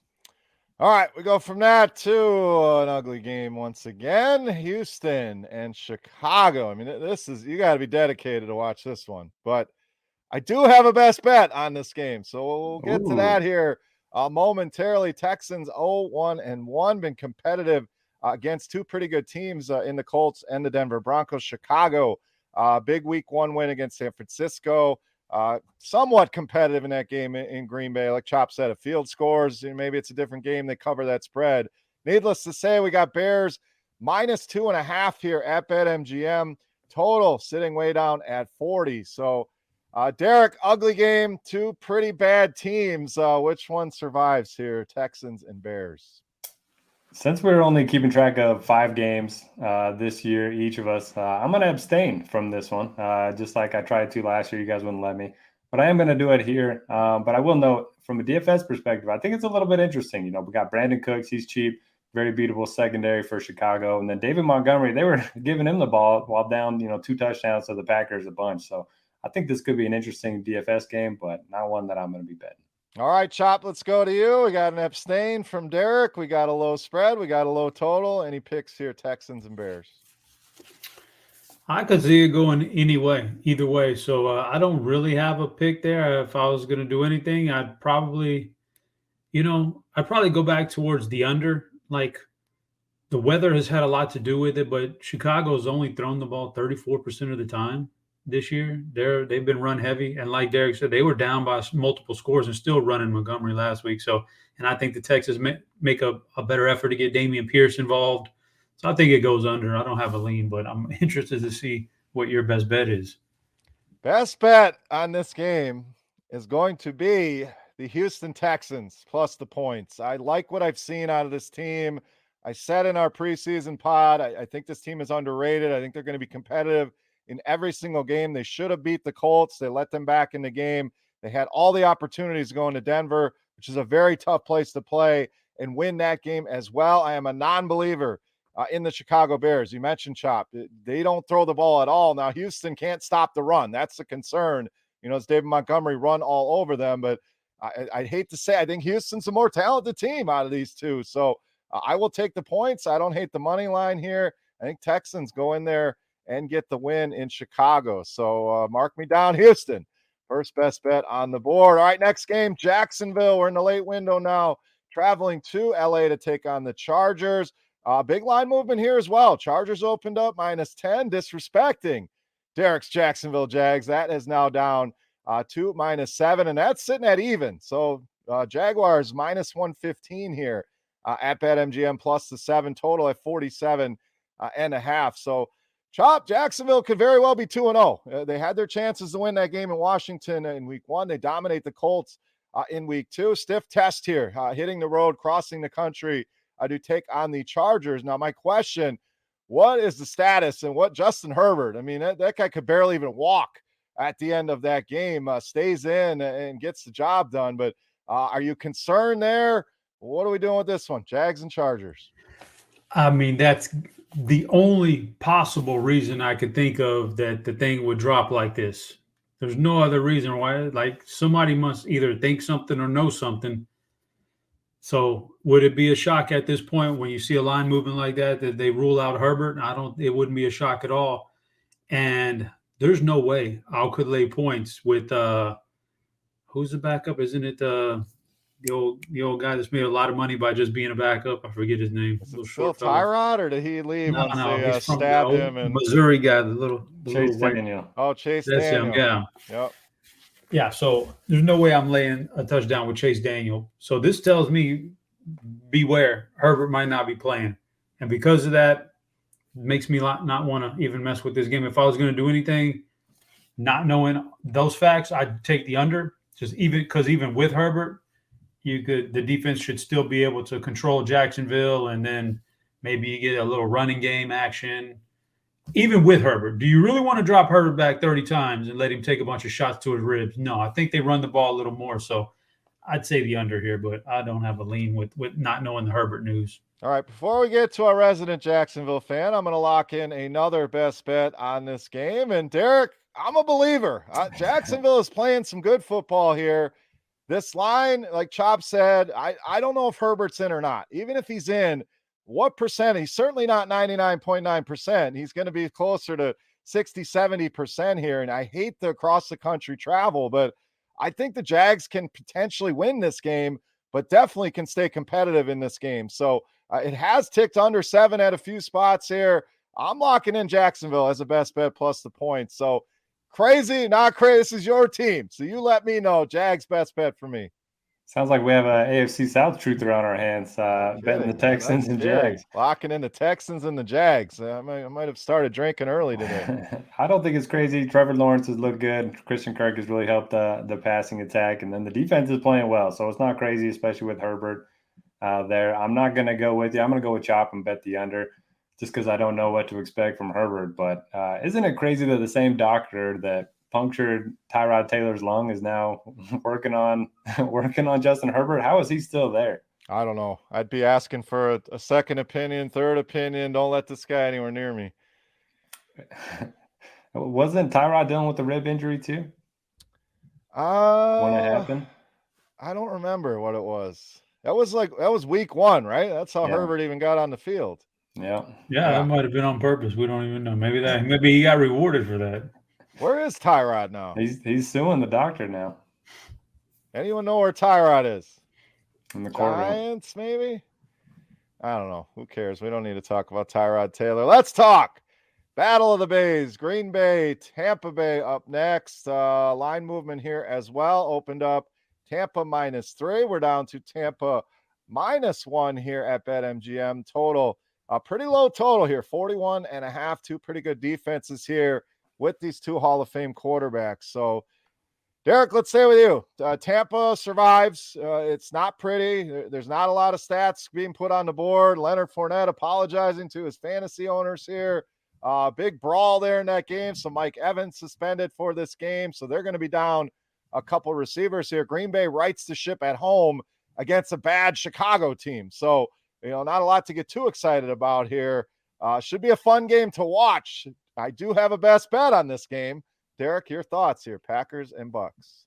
All right, we go from that to an ugly game once again. Houston and Chicago. I mean, you got to be dedicated to watch this one. But I do have a best bet on this game, so we'll get to that here momentarily. Texans 0-1-1, been competitive against 2 pretty good teams in the Colts and the Denver Broncos. Chicago, big week 1 win against San Francisco. Somewhat competitive in that game in Green Bay. Like Chop said, if field scores, maybe it's a different game. They cover that spread. Needless to say, we got Bears -2.5 here at BetMGM. Total sitting way down at 40. So, Derek, ugly game, 2 pretty bad teams. Which one survives here? Texans and Bears. Since we're only keeping track of 5 games this year, each of us, I'm going to abstain from this one, just like I tried to last year. You guys wouldn't let me. But I am going to do it here. But I will note, from a DFS perspective, I think it's a little bit interesting. We got Brandon Cooks. He's cheap, very beatable secondary for Chicago. And then David Montgomery, they were giving him the ball while down, 2 touchdowns to the Packers a bunch. So I think this could be an interesting DFS game, but not one that I'm going to be betting. All right, Chop, let's go to you. We got an abstain from Derek. We got a low spread. We got a low total. Any picks here, Texans and Bears? I could see it going either way. So I don't really have a pick there. If I was going to do anything, I'd probably go back towards the under. Like, the weather has had a lot to do with it, but Chicago's only thrown the ball 34% of the time this year. They've been run heavy, and like Derek said, they were down by multiple scores and still running Montgomery last week. So, and I think the Texans make a better effort to get Dameon Pierce involved. So I think it goes under. I don't have a lean, but I'm interested to see what your best bet is. Best bet on this game is going to be the Houston Texans plus the points. I like what I've seen out of this team. I said in our preseason pod, I think this team is underrated. I think they're going to be competitive in every single game. They should have beat the Colts. They let them back in the game. They had all the opportunities going to Denver, which is a very tough place to play, and win that game as well. I am a non-believer in the Chicago Bears. You mentioned Chop. They don't throw the ball at all. Now, Houston can't stop the run. That's the concern. It's David Montgomery run all over them, but I'd hate to say, I think Houston's a more talented team out of these two. So I will take the points. I don't hate the money line here. I think Texans go in there and get the win in Chicago. So mark me down, Houston. First best bet on the board. All right, next game, Jacksonville. We're in the late window now, traveling to LA to take on the Chargers. Big line movement here as well. Chargers opened up -10, disrespecting Derek's Jacksonville Jags. That is now down to -7, and that's sitting at even. So Jaguars -115 here at BetMGM plus the 7, total at 47.5. So Chop, Jacksonville could very well be 2-0. They had their chances to win that game in Washington in week 1. They dominate the Colts in week 2. Stiff test here, hitting the road, crossing the country to take on the Chargers. Now, my question, what is the status and what Justin Herbert? I mean, that guy could barely even walk at the end of that game, stays in and gets the job done. But are you concerned there? What are we doing with this one? Jags and Chargers. I mean, that's the only possible reason I could think of that the thing would drop like this. There's no other reason why. Like, somebody must either think something or know something. So would it be a shock at this point when you see a line moving like that they rule out Herbert? It wouldn't be a shock at all. And there's no way I could lay points with who's the backup? Isn't it the old guy that's made a lot of money by just being a backup. I forget his name. Is it Little still short fella. Tyrod, or did he leave once No, they he's from the stabbed old him? And Missouri guy, the Chase little white. Daniel. Oh, Chase That's Daniel. him. Yeah. Yep. Yeah. So there's no way I'm laying a touchdown with Chase Daniel. So this tells me beware. Herbert might not be playing, and because of that, it makes me not want to even mess with this game. If I was going to do anything, not knowing those facts, I'd take the under. Just even with Herbert, the defense should still be able to control Jacksonville, and then maybe you get a little running game action. Even with Herbert, do you really want to drop Herbert back 30 times and let him take a bunch of shots to his ribs? No, I think they run the ball a little more. So I'd say the under here, but I don't have a lean with not knowing the Herbert news. All right, before we get to our resident Jacksonville fan, I'm going to lock in another best bet on this game. And Derek, I'm a believer. Jacksonville is playing some good football here. This line, like Chop said, I don't know if Herbert's in or not. Even if he's in, what percent? He's certainly not 99.9%. He's going to be closer to 60, 70% here. And I hate the across the country travel, but I think the Jags can potentially win this game, but definitely can stay competitive in this game. So it has ticked under 7 at a few spots here. I'm locking in Jacksonville as a best bet plus the points. So crazy, not crazy. This is your team. So you let me know. Jags best bet for me. Sounds like we have a AFC South truth around our hands, betting the Texans and Jags. Locking in the Texans and the Jags. I might have started drinking early today. I don't think it's crazy. Trevor Lawrence has looked good. Christian Kirk has really helped the passing attack, and then the defense is playing well. So it's not crazy, especially with Herbert there. I'm not going to go with you. I'm going to go with Chop and bet the under just because I don't know what to expect from Herbert. But isn't it crazy that the same doctor that punctured Tyrod Taylor's lung is now working on Justin Herbert? How is he still there? I don't know. I'd be asking for a second opinion, third opinion. Don't let this guy anywhere near me. Wasn't Tyrod dealing with the rib injury too? When it happened? I don't remember what it was. That was week 1, right? That's how Herbert even got on the field. Yeah. That might have been on purpose. We don't even know. Maybe he got rewarded for that. Where is Tyrod now? He's suing the doctor now. Anyone know where Tyrod is? In the courtroom. Giants, maybe? I don't know. Who cares? We don't need to talk about Tyrod Taylor. Let's talk. Battle of the Bays. Green Bay, Tampa Bay up next. Line movement here as well. Opened up Tampa -3. We're down to Tampa -1 here at BetMGM. Total, pretty low total here. 41.5. Two pretty good defenses here with these two Hall of Fame quarterbacks. So, Derek, let's stay with you. Tampa survives. It's not pretty. There's not a lot of stats being put on the board. Leonard Fournette apologizing to his fantasy owners here. Big brawl there in that game. So Mike Evans suspended for this game. So they're going to be down a couple receivers here. Green Bay rights the ship at home against a bad Chicago team. So, not a lot to get too excited about here. Should be a fun game to watch. I do have a best bet on this game. Derek, your thoughts here, Packers and Bucks.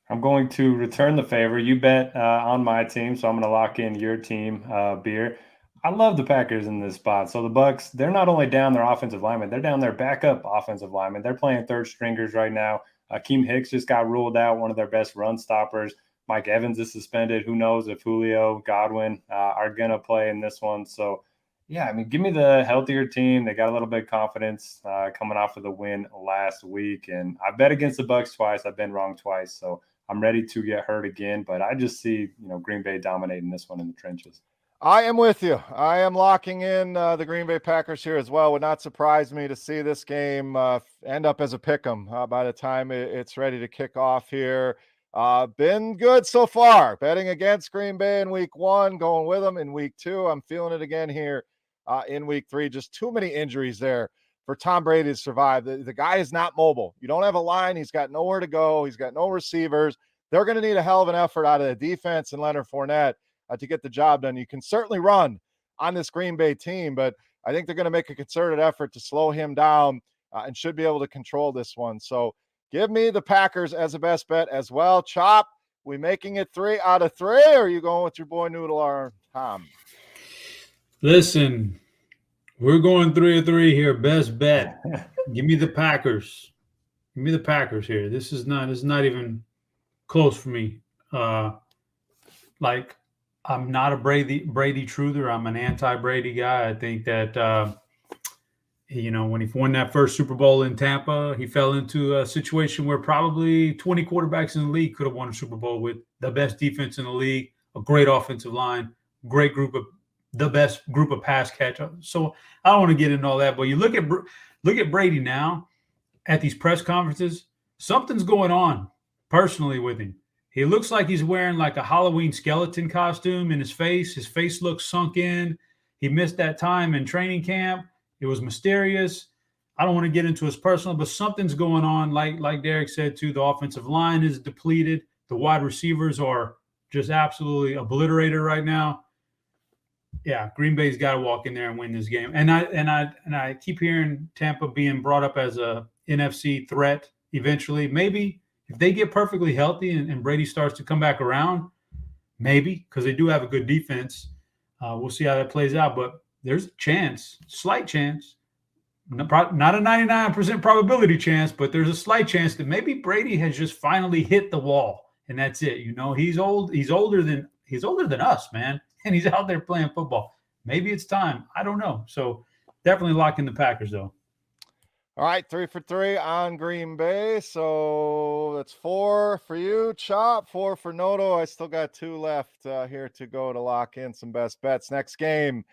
I'm going to return the favor. You bet on my team, so I'm going to lock in your team, Beer. I love the Packers in this spot. So the Bucks, they're not only down their offensive lineman, they're down their backup offensive lineman. They're playing third stringers right now. Akeem Hicks just got ruled out, one of their best run stoppers. Mike Evans is suspended. Who knows if Julio, Godwin are going to play in this one. So, yeah, give me the healthier team. They got a little bit of confidence coming off of the win last week. And I bet against the Bucks twice. I've been wrong twice. So I'm ready to get hurt again. But I just see, Green Bay dominating this one in the trenches. I am with you. I am locking in the Green Bay Packers here as well. Would not surprise me to see this game end up as a pick'em by the time it's ready to kick off here. Been good so far. Betting against Green Bay in week 1, going with them in week 2. I'm feeling it again here in week 3. Just too many injuries there for Tom Brady to survive. The guy is not mobile. You don't have a line. He's got nowhere to go. He's got no receivers. They're going to need a hell of an effort out of the defense and Leonard Fournette to get the job done. You can certainly run on this Green Bay team, but I think they're going to make a concerted effort to slow him down and should be able to control this one. So give me the Packers as a best bet as well. Chop, we making it 3 out of 3, or are you going with your boy Noodle or Tom? Listen, we're going 3 of 3 here. Best bet. Give me the Packers. Give me the Packers here. This is not even close for me. like, I'm not a Brady truther. I'm an anti-Brady guy. I think that when he won that first Super Bowl in Tampa, he fell into a situation where probably 20 quarterbacks in the league could have won a Super Bowl with the best defense in the league, a great offensive line, the best group of pass catch. So I don't want to get into all that, but you look at Brady now at these press conferences. Something's going on personally with him. He looks like he's wearing like a Halloween skeleton costume in his face. His face looks sunk in. He missed that time in training camp. It was mysterious. I don't want to get into his personal, but something's going on. Like Derek said too, the offensive line is depleted. The wide receivers are just absolutely obliterated right now. Yeah, Green Bay's got to walk in there and win this game. And I keep hearing Tampa being brought up as a NFC threat eventually. Maybe if they get perfectly healthy and Brady starts to come back around, maybe, because they do have a good defense. We'll see how that plays out. But there's a chance, slight chance, not a 99% probability chance, but there's a slight chance that maybe Brady has just finally hit the wall, and that's it. He's old. He's older than us, man, and he's out there playing football. Maybe it's time. I don't know. So definitely locking the Packers, though. All right, 3 for 3 on Green Bay. So that's 4 for you, Chop, 4 for Noto. I still got 2 left here to go to lock in some best bets. Next game,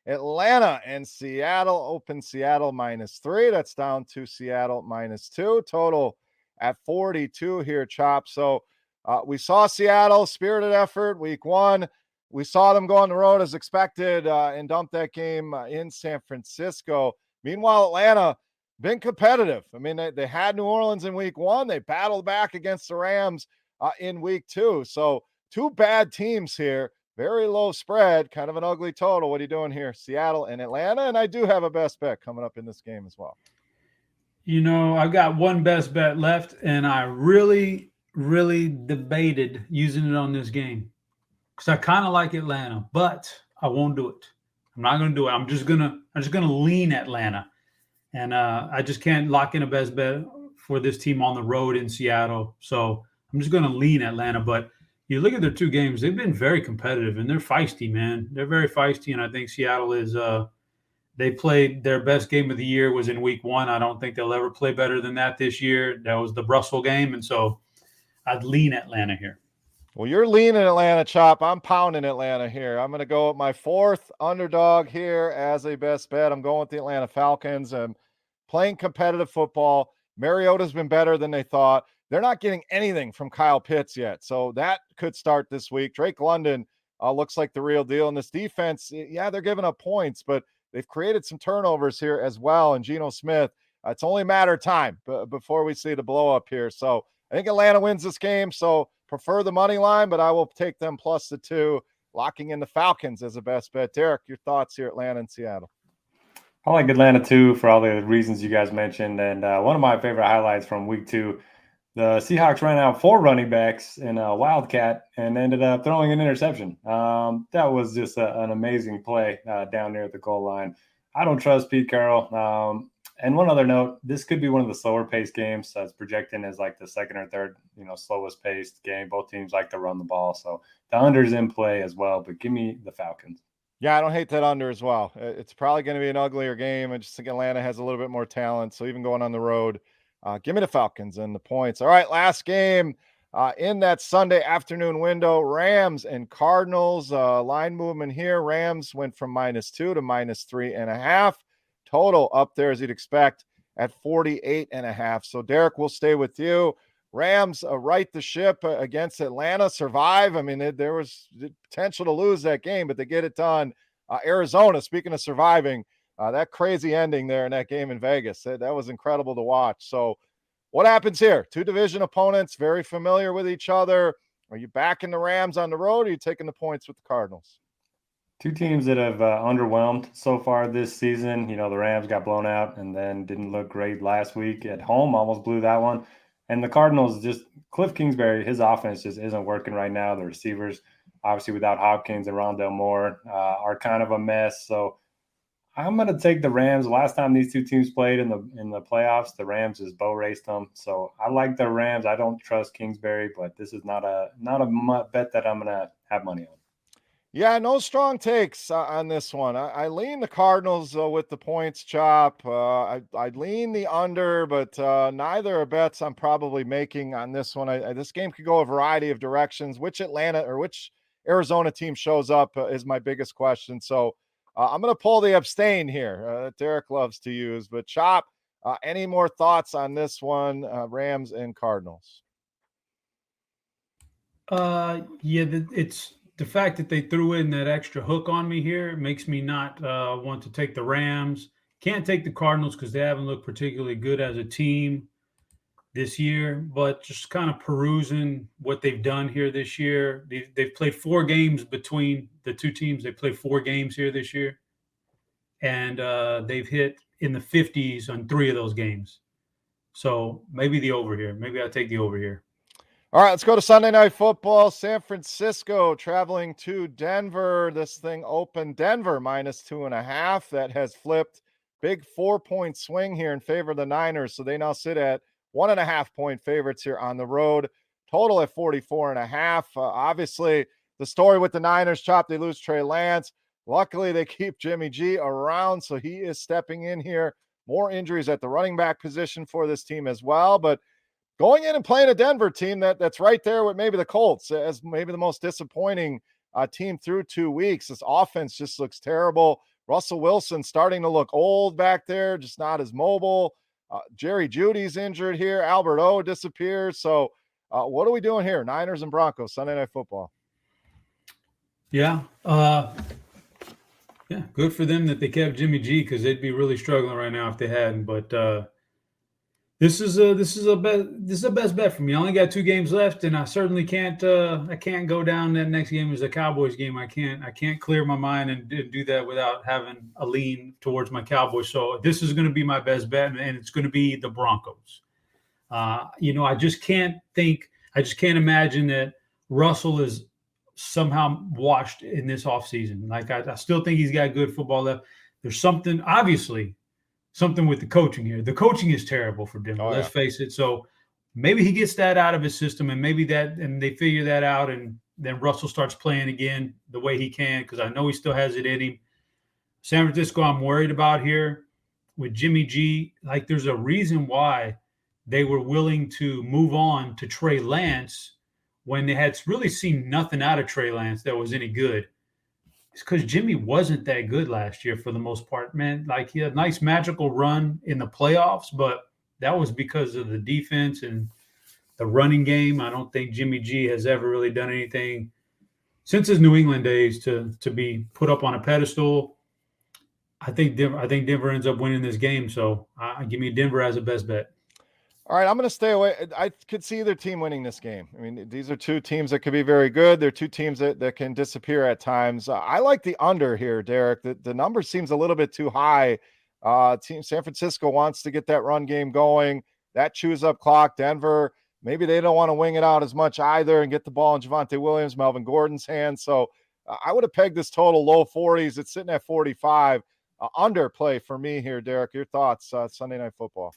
Atlanta and Seattle. Open Seattle -3. That's down to Seattle -2. Total at 42 here, Chop. So we saw Seattle, spirited effort, week 1. We saw them go on the road as expected and dump that game in San Francisco. Meanwhile, Atlanta been competitive. I mean, they had New Orleans in week 1. They battled back against the Rams in week 2. So 2 bad teams here. Very low spread, kind of an ugly total. What are you doing here? Seattle and Atlanta. And I do have a best bet coming up in this game as well. I've got one best bet left, and I really, really debated using it on this game because I kind of like Atlanta, but I won't do it. I'm not going to do it. I'm just gonna lean Atlanta. And I just can't lock in a best bet for this team on the road in Seattle. So I'm just going to lean Atlanta. But you look at their 2 games, they've been very competitive, and they're feisty, man. They're very feisty, and I think Seattle is they played their best game of the year was in week 1. I don't think they'll ever play better than that this year. That was the Russell game, and so I'd lean Atlanta here. Well, you're leaning Atlanta, Chop. I'm pounding Atlanta here. I'm going to go with my 4th underdog here as a best bet. I'm going with the Atlanta Falcons. And playing competitive football. Mariota's been better than they thought. They're not getting anything from Kyle Pitts yet. So that could start this week. Drake London looks like the real deal. And this defense, yeah, they're giving up points, but they've created some turnovers here as well. And Geno Smith, it's only a matter of time before we see the blow up here. So I think Atlanta wins this game. So prefer the money line, but I will take them plus the 2, locking in the Falcons as a best bet. Derek, your thoughts here, Atlanta and Seattle? I like Atlanta too for all the reasons you guys mentioned. And one of my favorite highlights from week 2, the Seahawks ran out 4 running backs in a Wildcat and ended up throwing an interception. That was just an amazing play down there at the goal line. I don't trust Pete Carroll. And one other note, this could be one of the slower paced games. So it's projecting as like the second or third, slowest paced game. Both teams like to run the ball. So the under's in play as well, but give me the Falcons. Yeah, I don't hate that under as well. It's probably going to be an uglier game. I just think Atlanta has a little bit more talent. So even going on the road, give me the Falcons and the points. All right, last game in that Sunday afternoon window, Rams and Cardinals. Line movement here. Rams went from -2 to -3.5. Total up there, as you'd expect, at 48.5. So, Derek, we'll stay with you. Rams right the ship against Atlanta, survive. I mean, there was potential to lose that game, but they get it done. Arizona, speaking of surviving, that crazy ending there in that game in Vegas, that was incredible to watch. So what happens here? 2 division opponents, very familiar with each other. Are you backing the Rams on the road, or are you taking the points with the Cardinals? 2 teams that have underwhelmed so far this season. The Rams got blown out and then didn't look great last week at home, almost blew that one. And the Cardinals, just Cliff Kingsbury, his offense just isn't working right now. The receivers, obviously without Hopkins and Rondale Moore, are kind of a mess. So I'm going to take the Rams. Last time these 2 teams played in the playoffs, the Rams just bow raced them. So I like the Rams. I don't trust Kingsbury, but this is not a bet that I'm going to have money on. Yeah, no strong takes on this one. I lean the Cardinals with the points chop. I lean the under, but neither are bets I'm probably making on this one. This game could go a variety of directions. Which Arizona team shows up is my biggest question. So I'm going to pull the abstain here that Derek loves to use. But Chop, any more thoughts on this one, Rams and Cardinals? It's the fact that they threw in that extra hook on me here makes me not want to take the Rams. Can't take the Cardinals because they haven't looked particularly good as a team this year, but just kind of perusing what they've done here this year. They've played 4 games between the two teams. They played 4 games here this year, and they've hit in the 50s on 3 of those games. So maybe the over here. Maybe I'll take the over here. All right, let's go to Sunday Night Football. San Francisco traveling to Denver. This thing opened Denver -2.5. That has flipped. Big 4-point swing here in favor of the Niners. So they now sit at 1.5-point favorites here on the road. Total at 44.5. Obviously, the story with the Niners, Chop, they lose Trey Lance. Luckily, they keep Jimmy G around, so he is stepping in here. More injuries at the running back position for this team as well, but going in and playing a Denver team that's right there with maybe the Colts as maybe the most disappointing team through 2 weeks. This offense just looks terrible. Russell Wilson starting to look old back there, just not as mobile. Jerry Jeudy's injured here. Albert O disappears. So what are we doing here? Niners and Broncos, Sunday Night Football. Yeah. Yeah, good for them that they kept Jimmy G because they'd be really struggling right now if they hadn't. But this is a best bet for me. I only got 2 games left, and I certainly can't go down that next game as a Cowboys game. I can't clear my mind and do that without having a lean towards my Cowboys. So this is going to be my best bet, and it's going to be the Broncos. I just can't imagine that Russell is somehow washed in this offseason. Like I still think he's got good football left. There's something with the coaching here. The coaching is terrible for Denver. Let's face it. So maybe he gets that out of his system, and and they figure that out, and then Russell starts playing again the way he can, because I know he still has it in him. San Francisco, I'm worried about here with Jimmy G. Like, there's a reason why they were willing to move on to Trey Lance when they had really seen nothing out of Trey Lance that was any good. It's because Jimmy wasn't that good last year for the most part, man. Like, he had a nice magical run in the playoffs, but that was because of the defense and the running game. I don't think Jimmy G has ever really done anything since his New England days to be put up on a pedestal. I think Denver ends up winning this game, so give me Denver as a best bet. All right, I'm going to stay away. I could see either team winning this game. I mean, these are 2 teams that could be very good. They're 2 teams that can disappear at times. I like the under here, Derek. The number seems a little bit too high. Team San Francisco wants to get that run game going. That chews up clock. Denver, maybe they don't want to wing it out as much either and get the ball in Javonte Williams, Melvin Gordon's hands. So I would have pegged this total low 40s. It's sitting at 45. Under play for me here, Derek. Your thoughts, Sunday Night Football.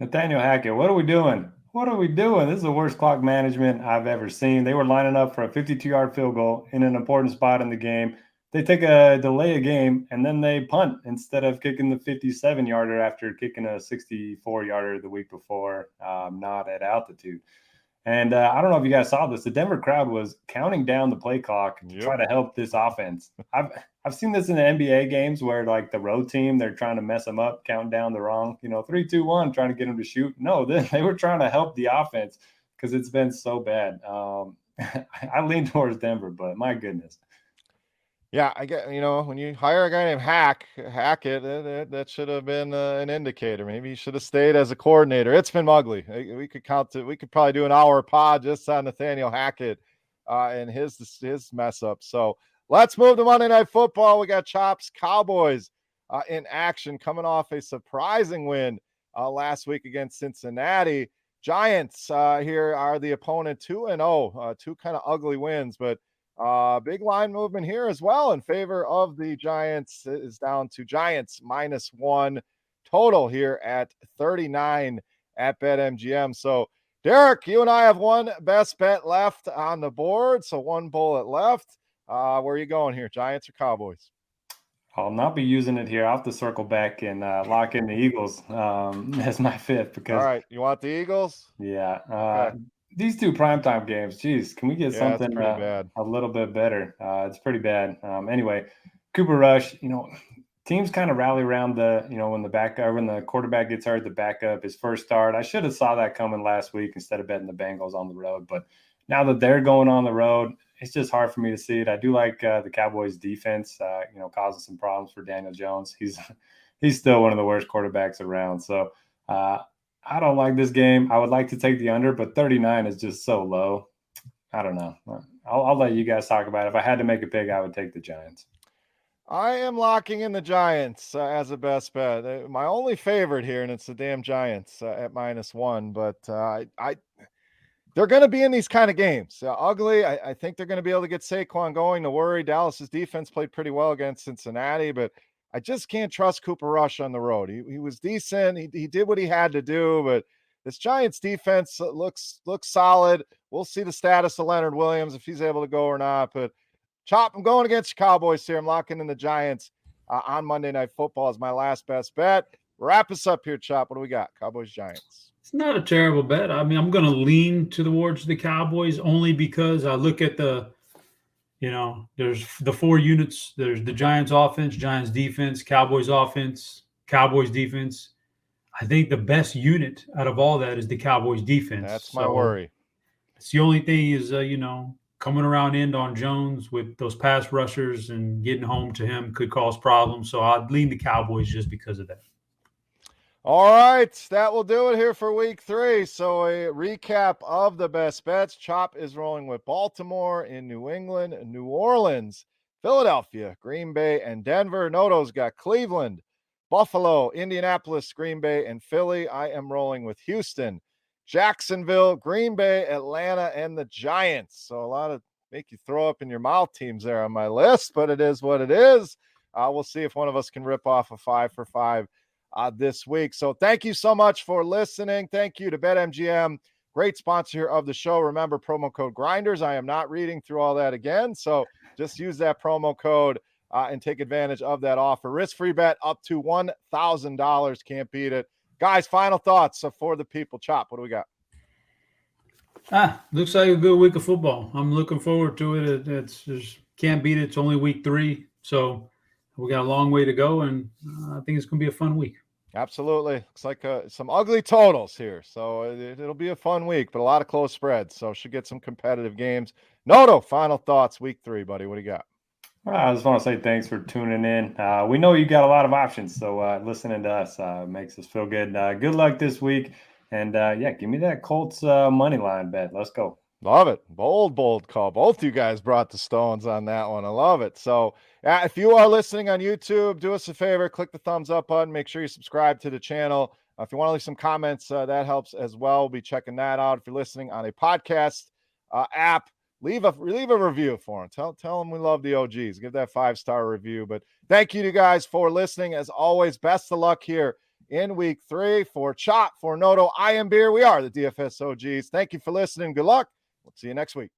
Nathaniel Hackett, what are we doing? What are we doing? This is the worst clock management I've ever seen. They were lining up for a 52-yard field goal in an important spot in the game. They take a delay a game, and then they punt instead of kicking the 57-yarder after kicking a 64-yarder the week before, not at altitude. And I don't know if you guys saw this. The Denver crowd was counting down the play clock to try to help this offense. I've seen this in the NBA games where, like, the road team, they're trying to mess them up, counting down the wrong, 3, 2, 1, trying to get them to shoot. No, they were trying to help the offense because it's been so bad. I lean towards Denver, but my goodness. Yeah, I get, when you hire a guy named Hackett, that should have been an indicator. Maybe he should have stayed as a coordinator. It's been ugly. We could probably do an hour pod just on Nathaniel Hackett and his mess up. So let's move to Monday Night Football. We got Chops Cowboys in action, coming off a surprising win last week against Cincinnati. Giants here are the opponent, 2-0, 2 kind of ugly wins, but big line movement here as well in favor of the Giants. It is down to Giants -1 total here at 39 at BetMGM. So Derek, you and I have one best bet left on the board, so one bullet left. Where are you going here, Giants or Cowboys? I'll not be using it here. I'll have to circle back and lock in the Eagles as my fifth because all right, you want the Eagles? yeah, Okay. these two primetime games. Geez, can we get something pretty bad. a little bit better? It's pretty bad. Anyway, Cooper Rush. Teams kind of rally around when the quarterback gets hurt, the backup, his first start. I should have saw that coming last week instead of betting the Bengals on the road. But now that they're going on the road, it's just hard for me to see it. I do like the Cowboys defense, causing some problems for Daniel Jones. He's still one of the worst quarterbacks around. So I don't like this game. I would like to take the under, but 39 is just so low. I don't know. I'll let you guys talk about it. If I had to make a pick, I would take the Giants. I am locking in the Giants as a best bet. My only favorite here, and it's the damn Giants at -1. But they're going to be in these kind of games. Ugly. I think they're going to be able to get Saquon going. No worry. Dallas's defense played pretty well against Cincinnati, but I just can't trust Cooper Rush on the road. He was decent. He did what he had to do, but this Giants defense looks solid. We'll see the status of Leonard Williams, if he's able to go or not. But Chop, I'm going against the Cowboys here. I'm locking in the Giants on Monday Night Football as my last best bet. Wrap us up here, Chop. What do we got? Cowboys, Giants. It's not a terrible bet. I mean, I'm going to lean towards the Cowboys only because I look at there's the 4 units. There's the Giants offense, Giants defense, Cowboys offense, Cowboys defense. I think the best unit out of all that is the Cowboys defense. That's my worry. It's the only thing is, coming around end on Jones with those pass rushers and getting home to him could cause problems. So I'd lean the Cowboys just because of that. All right, that will do it here for week 3. So a recap of the best bets. Chop is rolling with Baltimore, in New England, New Orleans, Philadelphia, Green Bay, and Denver. Noto's got Cleveland, Buffalo, Indianapolis, Green Bay, and Philly. I am rolling with Houston, Jacksonville, Green Bay, Atlanta, and the Giants. So a lot of make you throw up in your mouth teams there on my list, but it is what it is. We'll see if one of us can rip off a 5 for 5 this week. So thank you so much for listening. Thank you to BetMGM, great sponsor of the show. Remember, promo code Grinders. I am not reading through all that again, so just use that promo code and take advantage of that offer. Risk-free bet up to $1,000. Can't beat it. Guys, final thoughts for the people. Chop, what do we got? Looks like a good week of football. I'm looking forward to it. It's just can't beat it. It's only week 3, so we got a long way to go, and I think it's going to be a fun week. Absolutely. Looks like some ugly totals here, so it'll be a fun week, but a lot of close spreads, so should get some competitive games. Noto, final thoughts, week 3, buddy. What do you got? I just want to say thanks for tuning in. We know you got a lot of options, so listening to us makes us feel good. Good luck this week, and give me that Colts money line bet. Let's go. Love it. Bold call. Both you guys brought the stones on that one. I love it. So if you are listening on YouTube, do us a favor, click the thumbs up button. Make sure you subscribe to the channel. If you want to leave some comments, that helps as well. We'll be checking that out. If you're listening on a podcast app, leave a review for them. Tell them we love the OGs. Give that 5-star review. But thank you to guys for listening. As always, best of luck here in week 3. For Chop, for Noto, I am Beer. We are the DFS OGs. Thank you for listening. Good luck. We'll see you next week.